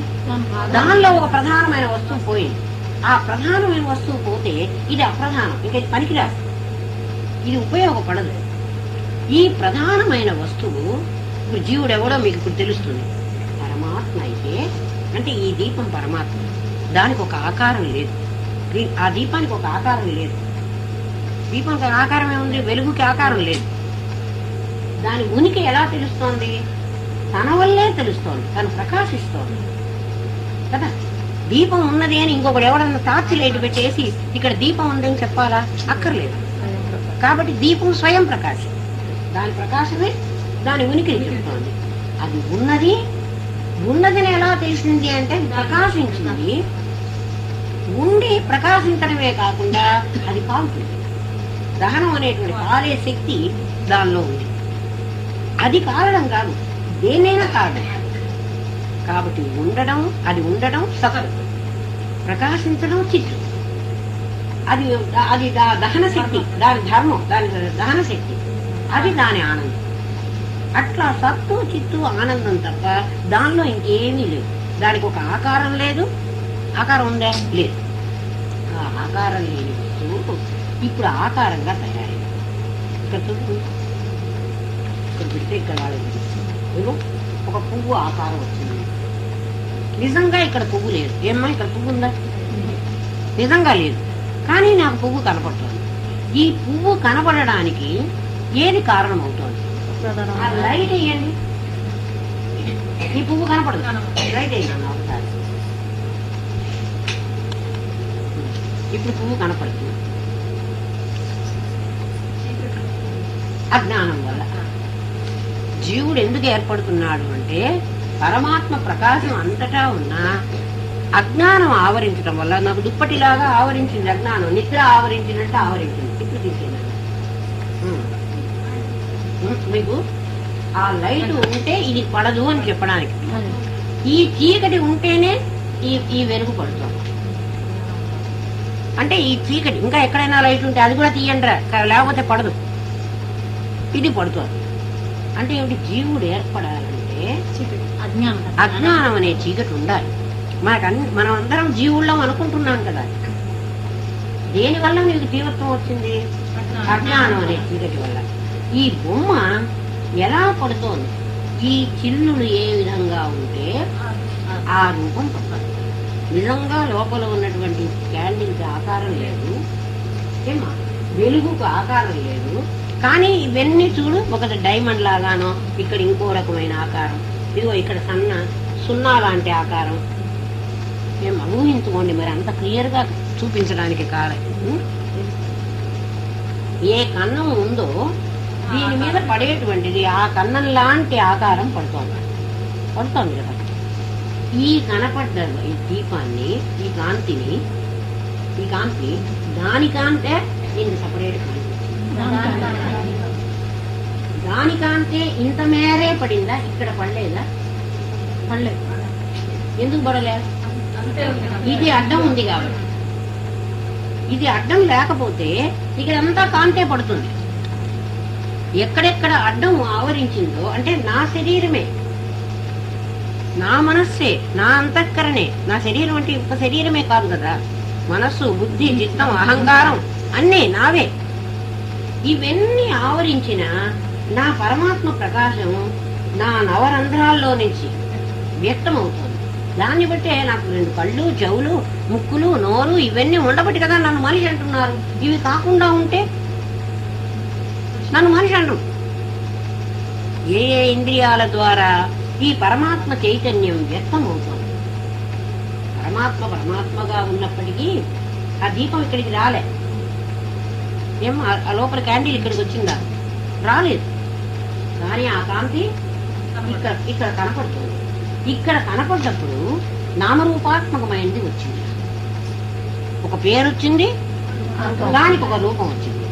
దానిలో ఒక ప్రధానమైన వస్తువు పోయింది. ఆ ప్రధానమైన వస్తువు పోతే ఇది అప్రధానం, ఇంకా ఇది పనికిరాదు, ఇది ఉపయోగపడదు. ఈ ప్రధానమైన వస్తువు ఇప్పుడు జీవుడు ఎవడో మీకు ఇప్పుడు తెలుస్తుంది. పరమాత్మ అయితే అంటే ఈ దీపం పరమాత్మ, దానికి ఒక ఆకారం లేదు. ఆ దీపానికి ఒక ఆకారం లేదు. దీపానికి ఆకారం ఏముంది? వెలుగుకి ఆకారం లేదు. దాని ఉనికి ఎలా తెలుస్తోంది? తన వల్లే తెలుస్తోంది, తను ప్రకాశిస్తోంది కదా. దీపం ఉన్నది అని ఇంకొకటి ఎవడన్నా టార్చ్ లైట్ పెట్టేసి ఇక్కడ దీపం ఉందని చెప్పాలా? అక్కర్లేదు. కాబట్టి దీపం స్వయం ప్రకాశం, దాని ప్రకాశమే దాని ఉనికిని చెప్తోంది. అది ఉన్నదని ఎలా తెలిసింది అంటే ప్రకాశించింది. ఉండి ప్రకాశించడమే కాకుండా అది కాలుతుంది. దహనం అనేటువంటి కాలే శక్తి దానిలో ఉంది. అది కాలడం కాదు, దేనైనా కాదు. కాబట్టి అది ఉండడం సత్, ప్రకాశించడం చిత్తు. అది దహన శక్తి, దాని ధర్మం, దాని దహన శక్తి, అది దాని ఆనందం. అట్లా సత్తు చిత్తు ఆనందం తప్ప దానిలో ఇంకేమీ లేదు. దానికి ఒక ఆకారం లేదు. ఆకారం ఉందా? లేదు. ఆ ఆకారం లేని వస్తువు ఇప్పుడు ఆకారంగా తయారైంది. ఇక్కడ చూడు, ఇక్కడ పెడితే ఇక్కడ రాలేదు. ఒక పువ్వు ఆకారం వచ్చింది. నిజంగా ఇక్కడ పువ్వు లేదు. ఏమ్మా ఇక్కడ పువ్వు ఉందా? నిజంగా లేదు. కానీ నాకు పువ్వు కనపడుతుంది. ఈ పువ్వు కనపడడానికి ఏది కారణం అవుతుంది? ఆ లైట్ వేయండి, ఈ పువ్వు కనపడదు. లైట్ వేయండి ఒకసారి. ఇప్పుడు పువ్వు కనపడుతుంది. అజ్ఞానం వల్ల. జీవుడు ఎందుకు ఏర్పడుతున్నాడు అంటే పరమాత్మ ప్రకాశం అంతటా ఉన్నా అజ్ఞానం ఆవరించడం వల్ల. నాకు దుప్పటిలాగా ఆవరించింది అజ్ఞానం, నిద్ర ఆవరించినట్టు ఆవరించింది. ఇప్పుడు తీసేయండి. మీకు ఆ లైట్ ఉంటే ఇది పడదు అని చెప్పడానికి. ఈ చీకటి ఉంటేనే ఈ వెలుగు పడుతుంది. అంటే ఈ చీకటి ఇంకా ఎక్కడైనా లైట్ ఉంటే అది కూడా తీయండి, లేకపోతే పడదు. ఇది పడుతుంది. అంటే ఏమిటి? జీవుడు ఏర్పడాలంటే అజ్ఞానం అనే చీకటి ఉండాలి. మనం అందరం జీవుళ్ళం అనుకుంటున్నాం కదా. దేనివల్ల నీకు జీవత్వం వచ్చింది? అజ్ఞానం అనే చీకటి వల్ల. ఈ బొమ్మ ఎలా పడుతోంది? ఈ చిల్లులు ఏ విధంగా ఉంటే ఆ రూపం పడుతుంది. నిజంగా లోపల ఉన్నటువంటి క్యాండిల్కి ఆకారం లేదు, ఏమా వెలుగుకు ఆకారం లేదు. కానీ ఇవన్నీ చూడు, ఒకటి డైమండ్ లాగానో, ఇక్కడ ఇంకో రకమైన ఆకారం, ఇదిగో ఇక్కడ సన్న సున్నా లాంటి ఆకారం. మేము ఊహించుకోండి, మరి అంత క్లియర్ గా చూపించడానికి కారణం ఏ కన్నం ఉందో దీని మీద పడేటువంటిది ఆ కన్నం లాంటి ఆకారం పడుతోంది కదా. ఈ కనపడ్డ ఈ దీపాన్ని, ఈ కాంతి దాని కాంతే దీనికి సపరేట్ కాంతి. దాని కాంతే ఇంత మేరే పడిందా? ఇక్కడ పడలేదా? పడలేదు. ఎందుకు పడలేదు? ఇది అడ్డం ఉంది కాబట్టి. ఇది అడ్డం లేకపోతే ఇక్కడంతా కాంతే పడుతుంది. ఎక్కడెక్కడ అడ్డం ఆవరించిందో అంటే నా శరీరమే, నా మనస్సే, నా అంతఃకరణే. నా శరీరం అంటే ఇంత శరీరమే కాదు కదా, మనస్సు, బుద్ధి, చిత్తం, అహంకారం అన్నీ నావే. ఇవన్నీ ఆవరించిన నా పరమాత్మ ప్రకాశం నా నవరంధ్రాల్లో నుంచి వ్యక్తమవుతుంది. దాన్ని బట్టే నాకు 2 కళ్ళు, చెవులు, ముక్కులు, నోరు ఇవన్నీ ఉండబట్టి కదా నన్ను మనిషి అంటున్నారు. ఇవి కాకుండా ఉంటే నన్ను మనిషి అంటారు. ఏ ఇంద్రియాల ద్వారా ఈ పరమాత్మ చైతన్యం వ్యక్తం అవుతుంది. పరమాత్మగా ఉన్నప్పటికీ ఆ దీపం ఇక్కడికి రాలే. ఏం ఆ లోపల క్యాండిల్ ఇక్కడికి వచ్చిందా? రాలేదు. కానీ ఆ కాంతి ఇక్కడ ఇక్కడ కనపడుతుంది. ఇక్కడ కనపడ్డప్పుడు నామరూపాత్మకమైనది వచ్చింది. ఒక పేరు వచ్చింది, దానికి ఒక రూపం వచ్చింది.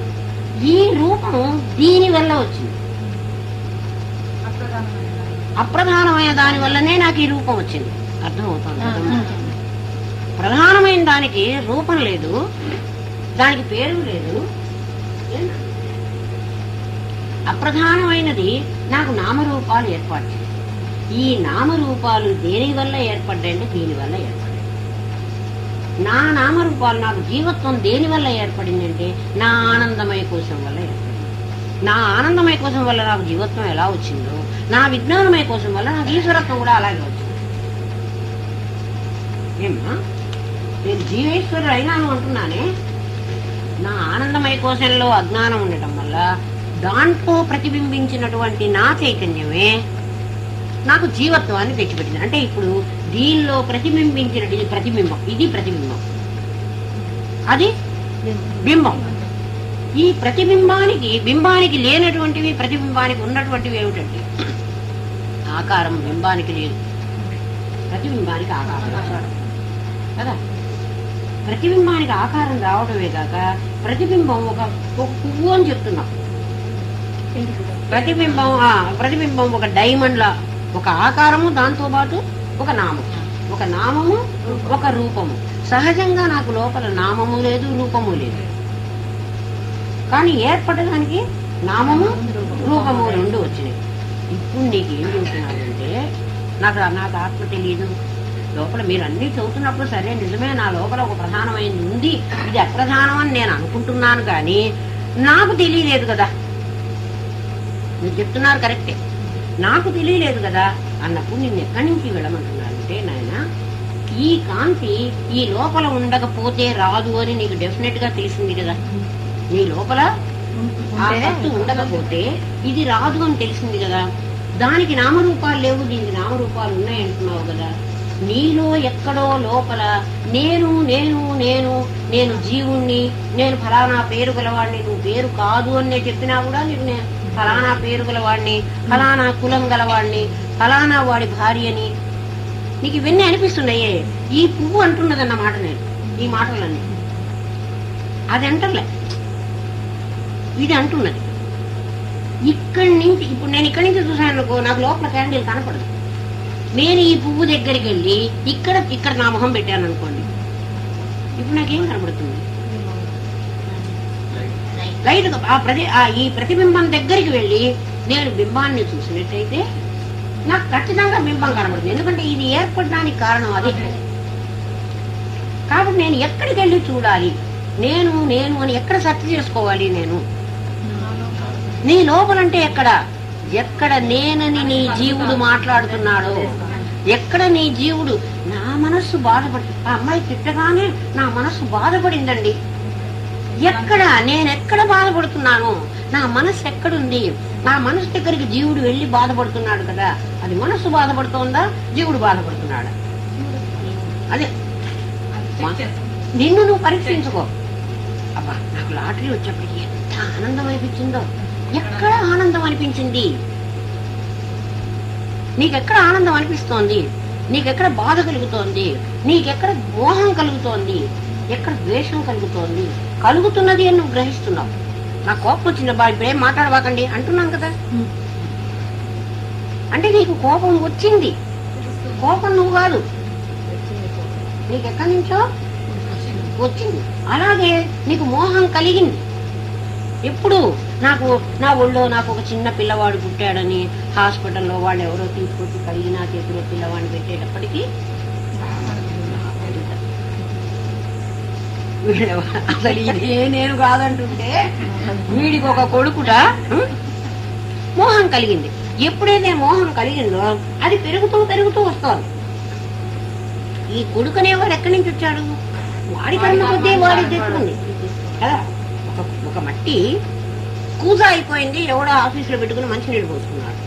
ఈ రూపం దీని వల్ల వచ్చింది. అప్రధానమైన దాని వల్లనే నాకు ఈ రూపం వచ్చింది. అర్థమవుతుంది? ప్రధానమైన దానికి రూపం లేదు, దానికి పేరు లేదు. అప్రధానమైనది నాకు నామరూపాలు ఏర్పాటు చేయాలి. ఈ నామరూపాలు దేని వల్ల ఏర్పడ్డాయంటే దీని వల్ల ఏర్పడ్డాయి. నా నామరూపాలు నాకు జీవత్వం దేని వల్ల ఏర్పడిందంటే నా ఆనందమయ కోశం వల్ల ఏర్పడింది. నా ఆనందమయ కోశం వల్ల నాకు జీవత్వం ఎలా వచ్చిందో నా విజ్ఞానమయ కోశం వల్ల నాకు ఈశ్వరత్వం కూడా అలాగే వచ్చింది. ఏమ్మా, నేను జీవేశ్వరుడు అయినాను అంటున్నానే, నా ఆనందమయ కోశంలో అజ్ఞానం ఉండటం వల్ల దాంట్లో ప్రతిబింబించినటువంటి నా చైతన్యమే నాకు జీవత్వాన్ని తెచ్చిపెట్టింది. అంటే ఇప్పుడు దీనిలో ప్రతిబింబించినట్టు ఇది ప్రతిబింబం, ఇది ప్రతిబింబం, అది బింబం. ఈ ప్రతిబింబానికి బింబానికి లేనటువంటివి ప్రతిబింబానికి ఉన్నటువంటివి ఏమిటంటే ఆకారం బింబానికి లేదు, ప్రతిబింబానికి ఆకారం కదా. ప్రతిబింబానికి ఆకారం రావడమే కాక ప్రతిబింబం ఒక పువ్వు అని చెప్తున్నాం. ప్రతిబింబం ఒక డైమండ్ లా, ఒక ఆకారము, దాంతో పాటు ఒక నామం, ఒక నామము ఒక రూపము. సహజంగా నాకు లోపల నామము లేదు, రూపము లేదు. కానీ ఏర్పడడానికి నామము రూపము రెండు వచ్చినాయి. ఇప్పుడు నీకు ఏం చెబుతున్నానంటే నాకు ఆత్మ తెలియదు. లోపల మీరు అన్ని చదువుతున్నప్పుడు సరే నిజమే, నా లోపల ఒక ప్రధానమైనది ఉంది, ఇది అప్రధానం అని నేను అనుకుంటున్నాను, కానీ నాకు తెలియలేదు కదా. మీరు చెప్తున్నారు కరెక్టే, నాకు తెలియలేదు కదా అన్నప్పుడు నిన్ను ఎక్కడి నుంచి వెళ్ళమంటున్నానంటే, నాయన ఈ కాంతి ఈ లోపల ఉండకపోతే రాదు అని నీకు డెఫినెట్ గా తెలిసింది కదా. నీ లోపల ఆ శక్తి ఉండకపోతే ఇది రాదు అని తెలిసింది కదా. దానికి నామరూపాలు లేవు, దీనికి నామరూపాలు ఉన్నాయంటున్నావు కదా. నీలో ఎక్కడో లోపల నేను నేను నేను నేను జీవుణ్ణి, నేను ఫలానా పేరు గలవాడిని, నువ్వు పేరు కాదు అని నేను చెప్పినా కూడా నీకు నేను ఫలానా పేరు గలవాడిని, ఫలానా కులం గలవాడిని, ఫలానా వాడి భార్యని, నీకు ఇవన్నీ అనిపిస్తున్నాయే. ఈ పువ్వు అంటున్నదన్నమాట నేను ఈ మాటలన్నీ, అది అంటలే, ఇది అంటున్నది. ఇక్కడి నుంచి ఇప్పుడు నేను ఇక్కడి నుంచి చూసాను అనుకో, నాకు లోపల క్యాండిల్ కనపడదు. నేను ఈ పువ్వు దగ్గరికి వెళ్ళి ఇక్కడ నా మొహం పెట్టాను అనుకోండి, ఇప్పుడు నాకేం కనపడుతుంది? లైట్ ఈ ప్రతిబింబం దగ్గరికి వెళ్ళి నేను బింబాన్ని చూసినట్టయితే నాకు ఖచ్చితంగా బింబం కనబడుతుంది. ఎందుకంటే ఇది ఏర్పడడానికి కారణం అదే. కాబట్టి నేను ఎక్కడికి వెళ్ళి చూడాలి, నేను నేను అని ఎక్కడ సెర్చ్ చేసుకోవాలి? నేను నీ లోపలంటే ఎక్కడ నేనని నీ జీవుడు మాట్లాడుతున్నాడో, ఎక్కడ నీ జీవుడు నా మనస్సు బాధపడి, ఆ అమ్మాయి తిట్టగానే నా మనస్సు బాధపడిందండి, నేనెక్కడ బాధపడుతున్నాను, నా మనస్సు ఎక్కడుంది? నా మనసు దగ్గరికి జీవుడు వెళ్ళి బాధపడుతున్నాడు కదా, అది మనస్సు బాధపడుతోందా, జీవుడు బాధపడుతున్నాడా? అదే నిన్ను నువ్వు పరీక్షించుకో. అబ్బా, నాకు లాటరీ వచ్చేప్పటికి ఎంత ఆనందం అనిపించిందో. ఎక్కడ ఆనందం అనిపించింది? నీకెక్కడ ఆనందం అనిపిస్తోంది? నీకెక్కడ బాధ కలుగుతోంది? నీకెక్కడ మోహం కలుగుతోంది? ఎక్కడ ద్వేషం కలుగుతోంది? కలుగుతున్నది అని నువ్వు గ్రహిస్తున్నావు. నా కోపం వచ్చింది, బా ఇప్పుడేం మాట్లాడవాకండి అంటున్నాం కదా. అంటే నీకు కోపం వచ్చింది, కోపం నువ్వు కాదు, నీకెక్కడి నుంచో వచ్చింది. అలాగే నీకు మోహం కలిగింది. ఎప్పుడు నా ఒళ్ళో నాకు ఒక చిన్న పిల్లవాడు పుట్టాడని హాస్పిటల్లో వాళ్ళు ఎవరో తీసుకొచ్చి కలిగి నా చేతిలో పిల్లవాడిని పెట్టేటప్పటికీ అసలు ఇదే నేను కాదంటుంటే వీడికి ఒక కొడుకుట మోహం కలిగింది. ఎప్పుడైతే మోహం కలిగిందో అది పెరుగుతూ పెరుగుతూ వస్తోంది. ఈ కొడుకునేవాడు ఎక్కడి నుంచి వచ్చాడు? వాడి కన్నా కొద్దే వాడి తెచ్చుకుంది కదా. ఒక మట్టి కూజా అయిపోయింది, ఎవడో ఆఫీసులో పెట్టుకుని మంచినీళ్ళు పోసుకున్నాడు.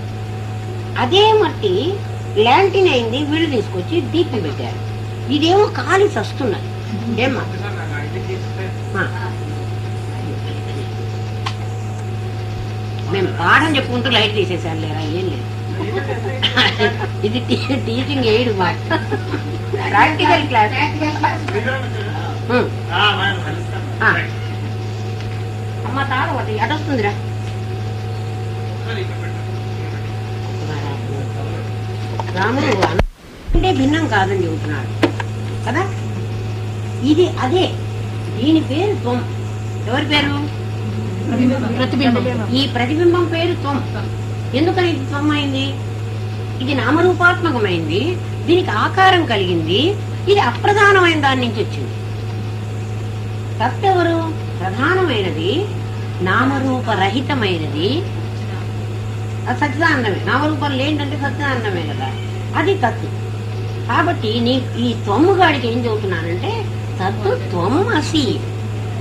అదే మట్టి ల్యాంటిన్ అయింది, వీళ్ళు తీసుకొచ్చి దీపం పెట్టారు. ఇదేమో కాలి చస్తున్నది. ఏమ్మా మేము పాఠం చెప్పుకుంటూ లైట్ తీసేసాను లేరా, ఏం లేదు. ఇది టీచింగ్ ఎయిడ్ మా ప్రాక్టికల్ క్లాస్. అమ్మ తాళ ఒకటి అటొస్తుందిరా. రాముడు అంటే భిన్నం కాదని చెబుతున్నాడు కదా. ఇది అదే, దీని పేరు త్వం. ఎవరి పేరు? ప్రతిబింబం. ఈ ప్రతిబింబం పేరు త్వం. ఎందుకని ఇది త్వం అయింది? ఇది నామరూపాత్మకమైంది, దీనికి ఆకారం కలిగింది, ఇది అప్రధానమైన దాని నుంచి వచ్చింది. తత్ ఎవరు? ప్రధానమైనది, నామరూపరహితమైనది, అది సచ్చిదానందమే. నామరూపం లేంటంటే సచ్చిదానందమే కదా, అది తత్తు. కాబట్టి నీ ఈ త్వమ్ము గాడికి ఏం చెబుతున్నానంటే తత్తు త్వం అసి.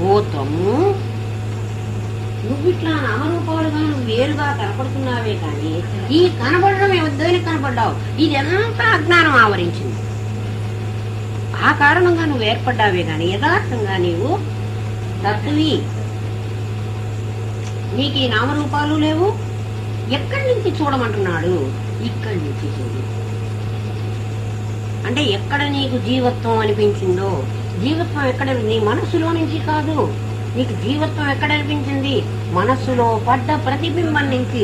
ఓ త్వము, నువ్వు ఇట్లా నామరూపాలుగా నువ్వు వేరుగా కనపడుతున్నావే కానీ ఈ కనపడడం దేనికి కనపడ్డావు? ఇదంతా అజ్ఞానం ఆవరించింది. ఆ కారణంగా నువ్వు ఏర్పడ్డావే కానీ యథార్థంగా నీవు తత్తువి. నీకు ఈ నామరూపాలు లేవు. ఎక్కడి నుంచి చూడమంటున్నాడు? ఇక్కడి నుంచి చూడు. అంటే ఎక్కడ నీకు జీవత్వం అనిపించిందో, జీవత్వం ఎక్కడ? నీ మనస్సులో నుంచి కాదు. నీకు జీవత్వం ఎక్కడ అనిపించింది? మనస్సులో పడ్డ ప్రతిబింబం నుంచి.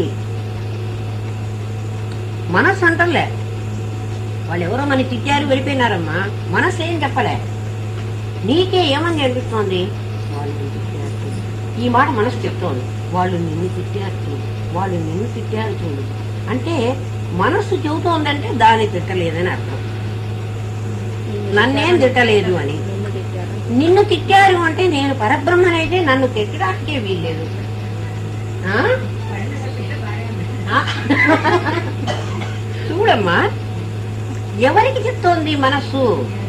మనస్సు అంటలే, వాళ్ళు ఎవరో మన తిట్టారు వెళ్ళిపోయినారమ్మా. మనస్సు ఏం చెప్పలే, నీకే ఏమని అనిపిస్తోంది? వాళ్ళు తిట్టారు. ఈ మాట మనసు చెప్తోంది, వాళ్ళు నిన్ను తిట్టారు చూడు, వాళ్ళు నిన్ను తిట్టారు చూడు. అంటే మనస్సు చెబుతోందంటే దాన్ని తిట్టలేదని అర్థం. నన్నేం తిట్టలేదు అని. నిన్ను తిట్టారు అంటే నేను పరబ్రహ్మనైతే నన్ను తిట్టడానికే వీల్లేదు. చూడమ్మా, ఎవరికి చెప్తోంది మనస్సు?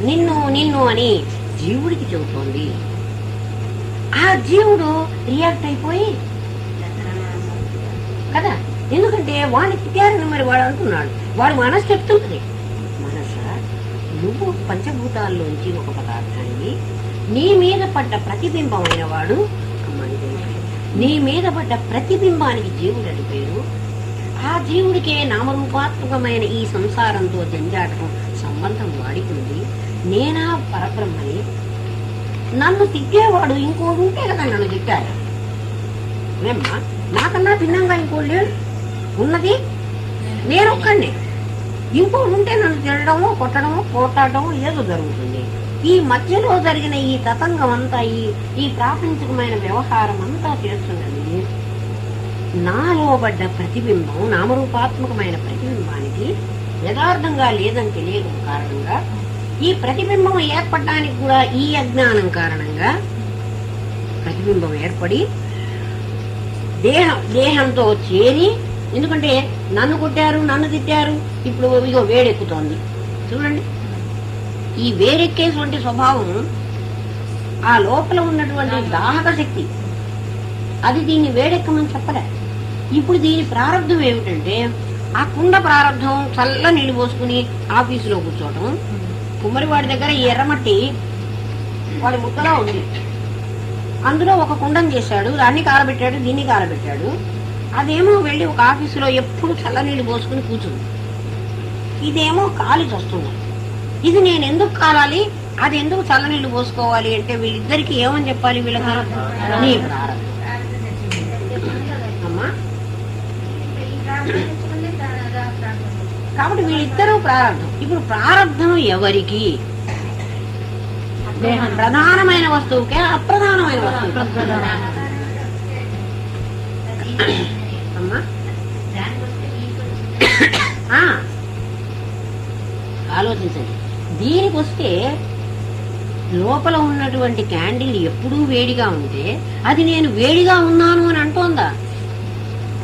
నిన్ను నిన్ను అని జీవుడికి చెబుతోంది. ఆ జీవుడు రియాక్ట్ అయిపోయి కదా, ఎందుకంటే వాడిని తిట్టారని మరి వాడు అంటున్నాడు. వాడు మనసు చెప్తుంది, మనసా నువ్వు పంచభూతాల్లోంచి ఒక పదార్థాన్ని, నీ మీద పడ్డ ప్రతిబింబమైన వాడు నీ మీద పడ్డ ప్రతిబింబానికి జీవుడు అని పేరు. ఆ జీవుడికే నామరూపాత్మకమైన ఈ సంసారంతో జంజాటం సంబంధం వాడికుంది. నేనా పరబ్రహ్మని. నన్ను తిట్టేవాడు ఇంకోడు ఉంటే కదా నన్ను తిట్టారు. ఏమ్మా, నాకన్నా భిన్నంగా ఇంకోడు లేడు. ఉన్నది నేను ఒక్కడిని. ఇంకోడు ఉంటే నన్ను తినడమో కొట్టడమో పోటాడమో ఏదో జరుగుతుంది. ఈ మధ్యలో జరిగిన ఈ తతంగం అంతా, ఈ ప్రాపంచికమైన వ్యవహారం అంతా చేస్తున్నది నాలో పడ్డ ప్రతిబింబం, నామరూపాత్మకమైన ప్రతిబింబానికి యథార్థంగా లేదని తెలియడం కారణంగా, ఈ ప్రతిబింబం ఏర్పడడానికి కూడా ఈ అజ్ఞానం కారణంగా ప్రతిబింబం ఏర్పడి దేహంతో చేరి, ఎందుకంటే నన్ను కొట్టారు, నన్ను తిట్టారు, ఇప్పుడు ఇగో వేడెక్కుతోంది చూడండి. ఈ వేడెక్కేటువంటి స్వభావం ఆ లోపల ఉన్నటువంటి దాహక శక్తి, అది దీన్ని వేడెక్కమని చెప్పలే. ఇప్పుడు దీని ప్రారంభం ఏమిటంటే, ఆ కుండ ప్రారంభం చల్ల నీళ్లు పోసుకుని ఆఫీసులో కూర్చోవటం. కుమ్మరివాడి దగ్గర ఈ ఎర్రమట్టి వాడి ముక్కలా ఉంది, అందులో ఒక కుండం చేశాడు, దాన్ని కాలబెట్టాడు, దీన్ని కాలబెట్టాడు. అదేమో వెళ్ళి ఒక ఆఫీసులో ఎప్పుడు చల్ల నీళ్లు పోసుకుని కూర్చుంది. ఇదేమో కాలి వస్తుంది. ఇది నేను ఎందుకు కాలాలి, అది ఎందుకు చల్ల నీళ్లు పోసుకోవాలి అంటే వీళ్ళిద్దరికి ఏమని చెప్పాలి? వీళ్ళకి నీ ప్రారంభం అమ్మా. కాబట్టి వీళ్ళిద్దరూ ప్రారంభం. ఇప్పుడు ప్రారంభం ఎవరికి? ప్రధానమైన వస్తువుకే, అప్రధానమైన వస్తువు అమ్మా. ఆలోచించండి. దీనికి వస్తే లోపల ఉన్నటువంటి క్యాండిల్ ఎప్పుడూ వేడిగా ఉంటే అది నేను వేడిగా ఉన్నాను అని అంటోందా?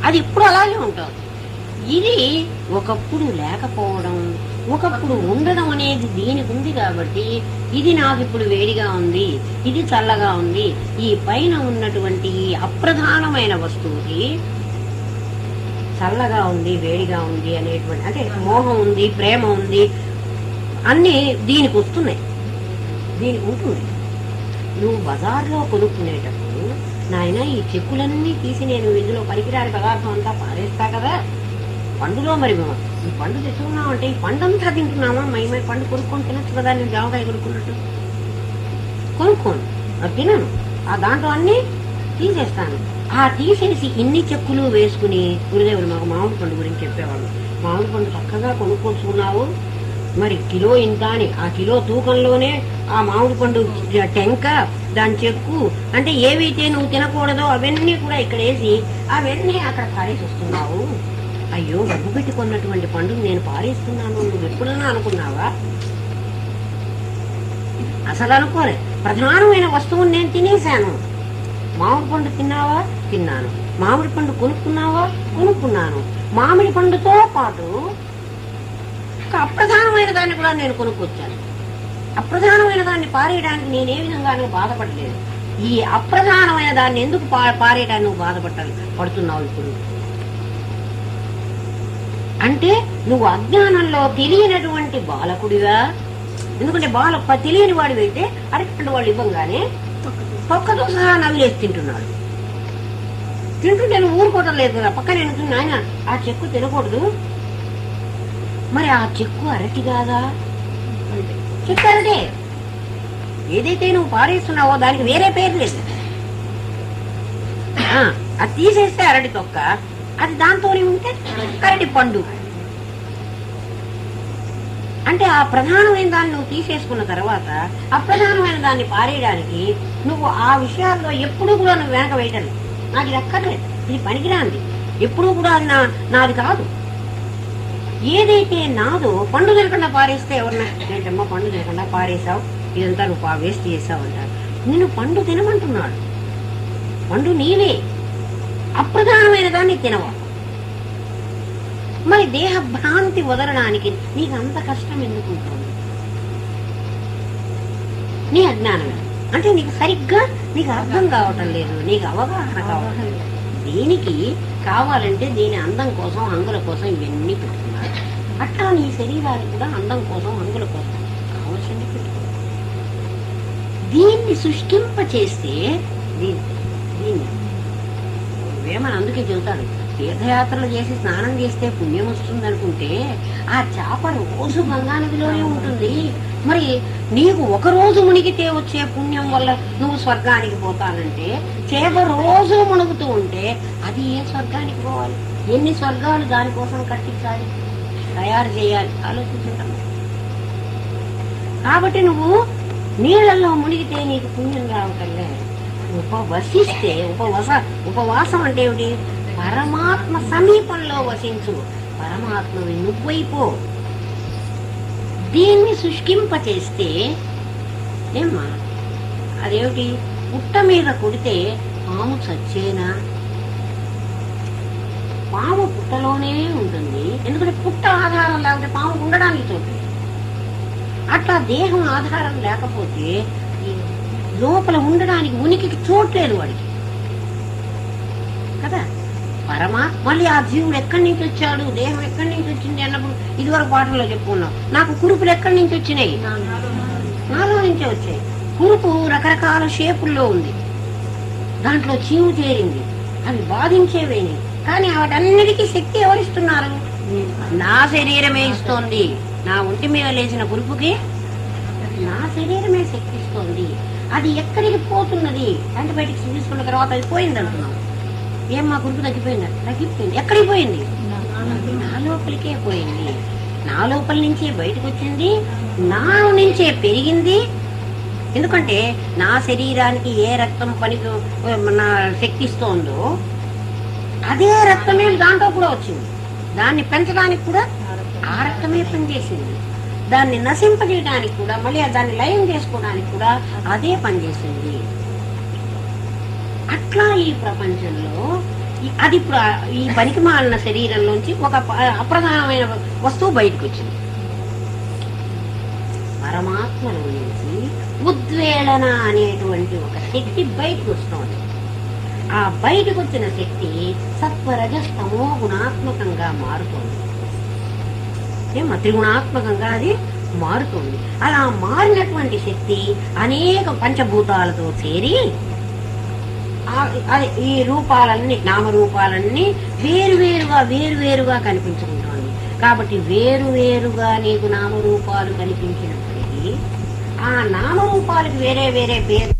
అది ఎప్పుడు అలాగే ఉంటుంది. ఇది ఒకప్పుడు లేకపోవడం, ఒకప్పుడు ఉండడం అనేది దీనికి ఉంది. కాబట్టి ఇది నాకు ఇప్పుడు వేడిగా ఉంది, ఇది చల్లగా ఉంది. ఈ పైన ఉన్నటువంటి ఈ అప్రధానమైన వస్తువుకి చల్లగా ఉంది, వేడిగా ఉంది అనేటువంటి, అంటే మోహం ఉంది, ప్రేమ ఉంది, అన్నీ దీనికి వస్తున్నాయి, దీనికి ఉంటుంది. నువ్వు బజార్లో కొనుక్కునేటప్పుడు నాయన ఈ చెక్కులన్నీ తీసి నేను ఇందులో పనికిరాని పదార్థం అంతా పారేస్తా కదా, పండులో మరి ఈ పండు తెచ్చుకున్నాం అంటే ఈ పండంతా తింటున్నామా, మై పండు కొనుక్కొని తినచ్చు కదా, నేను జామకాయ కొనుక్కున్నట్టు కొనుక్కోను, అది తినను. ఆ దాంట్లో అన్ని తీసేస్తాను. ఆ తీసేసి ఇన్ని చెక్కులు వేసుకుని గురుదేవులు మాకు మామిడి పండు గురించి చెప్పేవాళ్ళు. మామిడి పండు చక్కగా కొనుక్కొచ్చుకున్నావు, మరి కిలో ఇంత అని ఆ కిలో తూకంలోనే ఆ మామిడి పండు టెంక, దాని చెక్కు, అంటే ఏవైతే నువ్వు తినకూడదో అవన్నీ కూడా ఇక్కడ వేసి అవన్నీ అక్కడ పారేసి వస్తున్నావు. అయ్యో, డబ్బు పెట్టి కొన్నటువంటి పండుగ నేను పారేస్తున్నాను, నువ్వు ఎప్పుడన్నా అనుకున్నావా? అసలు అనుకోలే. ప్రధానమైన వస్తువుని నేను తినేశాను. మామిడి పండు తిన్నావా? తిన్నాను. మామిడి పండు కొనుక్కున్నావా? కొనుక్కున్నాను. మామిడి పండుతో పాటు అప్రధానమైన దాన్ని కూడా నేను కొనుక్కొచ్చాను. అప్రధానమైన దాన్ని పారేయడానికి నేనే విధంగానూ బాధపడలేదు. ఈ అప్రధానమైన దాన్ని ఎందుకు పారేయడానికి నువ్వు పడుతున్నావు ఇప్పుడు అంటే నువ్వు అజ్ఞానంలో తెలియనటువంటి బాలకుడిగా. ఎందుకంటే తెలియని వాడు అయితే అరటి వాళ్ళు ఇవ్వంగానే పక్కతో సహా నవ్వులేసి తింటున్నాడు. తింటుంటే నువ్వు ఊరుకోవటం లేదు కదా, పక్కన ఎనుకుని ఆయన ఆ చెక్కు తినకూడదు. మరి ఆ చెక్కు అరటి కాదా? చెక్కు అరటే. ఏదైతే నువ్వు పారేస్తున్నావో దానికి వేరే పేరు లేదు. అది తీసేస్తే అరటి తొక్క, అది దాంతోనే ఉంటే అరటి పండు. అంటే ఆ ప్రధానమైన దాన్ని నువ్వు తీసేసుకున్న తర్వాత అప్రధానమైన దాన్ని పారేయడానికి నువ్వు ఆ విషయాల్లో ఎప్పుడూ కూడా నువ్వు వెనక వేయటం. నాకు ఇది అక్కర్లేదు, ఇది పనికిరాంది, ఎప్పుడూ కూడా అది నాది కాదు. ఏదైతే నాదో పండు తినకుండా పారేస్తే ఎవరన్నా ఏంటమ్మా పండు తినకుండా పారేసావు, ఇదంతా నువ్వు వేస్ట్ చేసావు అంటారు. నిన్ను పండు తినమంటున్నాడు. పండు నీవే, అప్రధానమైన దాన్ని తినవా. మరి దేహ భ్రాంతి వదలడానికి నీకు అంత కష్టం ఎందుకు ఉంటుంది? నీ అజ్ఞానమే. అంటే నీకు సరిగ్గా నీకు అర్థం కావటం లేదు, నీకు అవగాహన కావటం లేదు. దీనికి కావాలంటే దీని అందం కోసం, హంగుల కోసం ఇవన్నీ పెట్టుకున్నారు. అట్లా నీ శరీరానికి కూడా అందం కోసం, హంగుల కోసం కావాల్సింది పెట్టుకున్నారు. దీన్ని శుష్కింప చేస్తే దీన్ని వేమన అందుకే చెబుతాడు, తీర్థయాత్రలు చేసి స్నానం చేస్తే పుణ్యం వస్తుంది అనుకుంటే ఆ చేప రోజు గంగా నదిలోనే ఉంటుంది. మరి నీకు ఒక రోజు మునిగితే వచ్చే పుణ్యం వల్ల నువ్వు స్వర్గానికి పోతానంటే చేప రోజు మునుగుతూ ఉంటే అది ఏ స్వర్గానికి పోవాలి? ఎన్ని స్వర్గాలు దానికోసం కట్టించాలి, తయారు చేయాలి, ఆలోచించుంటాము. కాబట్టి నువ్వు నీళ్లలో మునిగితే నీకు పుణ్యం రావటంలే. ఉపవసిస్తే ఉపవాసం అంటే ఏమిటి? పరమాత్మ సమీపంలో వసించు, పరమాత్మవి నువ్వైపో. దీన్ని శుష్కింప చేస్తే ఏమ్మా అదేమిటి? పుట్ట మీద కొడితే పాము చచ్చేనా? పాము పుట్టలోనే ఉంటుంది, ఎందుకంటే పుట్ట ఆధారం లేకపోతే పాము ఉండడానికి చోటు. అట్లా దేహం ఆధారం లేకపోతే లోపల ఉండడానికి ఉనికికి చోట్లేదు వాడికి కదా. మళ్ళీ ఆ జీవుడు ఎక్కడి నుంచి వచ్చాడు, దేహం ఎక్కడి నుంచి వచ్చింది అన్నప్పుడు ఇదివరకు పాఠంలో చెప్పుకున్నాం. నాకు కురుపులు ఎక్కడి నుంచి వచ్చినాయి? నాలో నుంచే వచ్చాయి. కురుపు రకరకాల షేపుల్లో ఉంది, దాంట్లో చీము చేరింది, అవి బాధించేవేని. కానీ వాటన్నిటికీ శక్తి ఎవరిస్తున్నారు? నా శరీరమే ఇస్తోంది. నా ఒంటి మీద లేచిన కురుపుకి నా శరీరమే శక్తి ఇస్తోంది. అది ఎక్కడికి పోతున్నది? యాంటీబయాటిక్స్ తీసుకున్న తర్వాత అది పోయింది అంటున్నాం. ఏం మా కురుపు తగ్గిపోయిందా? తగ్గిపోయింది. ఎక్కడికి పోయింది? నా లోపలికే పోయింది. నా లోపల నుంచే బయటకు వచ్చింది, నా నుంచే పెరిగింది. ఎందుకంటే నా శరీరానికి ఏ రక్తం పనికి నా శక్తి ఇస్తోందో అదే రక్తమే దాంట్లో కూడా వచ్చింది. దాన్ని పెంచడానికి కూడా ఆ రక్తమే పనిచేసింది. దాన్ని నశింపజేయడానికి కూడా, మళ్ళీ దాన్ని లయం చేసుకోవడానికి కూడా అదే పనిచేసింది. అట్లా ఈ ప్రపంచంలో అది ఈ పనికి మాలిన శరీరంలోంచి ఒక అప్రధానమైన వస్తువు బయటకు వచ్చింది. పరమాత్మలో నుంచి ఉద్వేళన అనేటువంటి ఒక శక్తి బయటకు వస్తుంది. ఆ బయటకు వచ్చిన శక్తి సత్వరజస్తమో గుణాత్మకంగా మారుతోంది. త్రిగుణాత్మకంగా అది మారుతుంది. అలా మారినటువంటి శక్తి అనేక పంచభూతాలతో చేరి అది ఈ రూపాలన్నీ నామరూపాలన్నీ వేరువేరుగా కనిపించుకుంటోంది. కాబట్టి వేరువేరుగా నీకు నామరూపాలు కనిపించినప్పటికీ ఆ నామరూపాలకు వేరే వేరే పేరు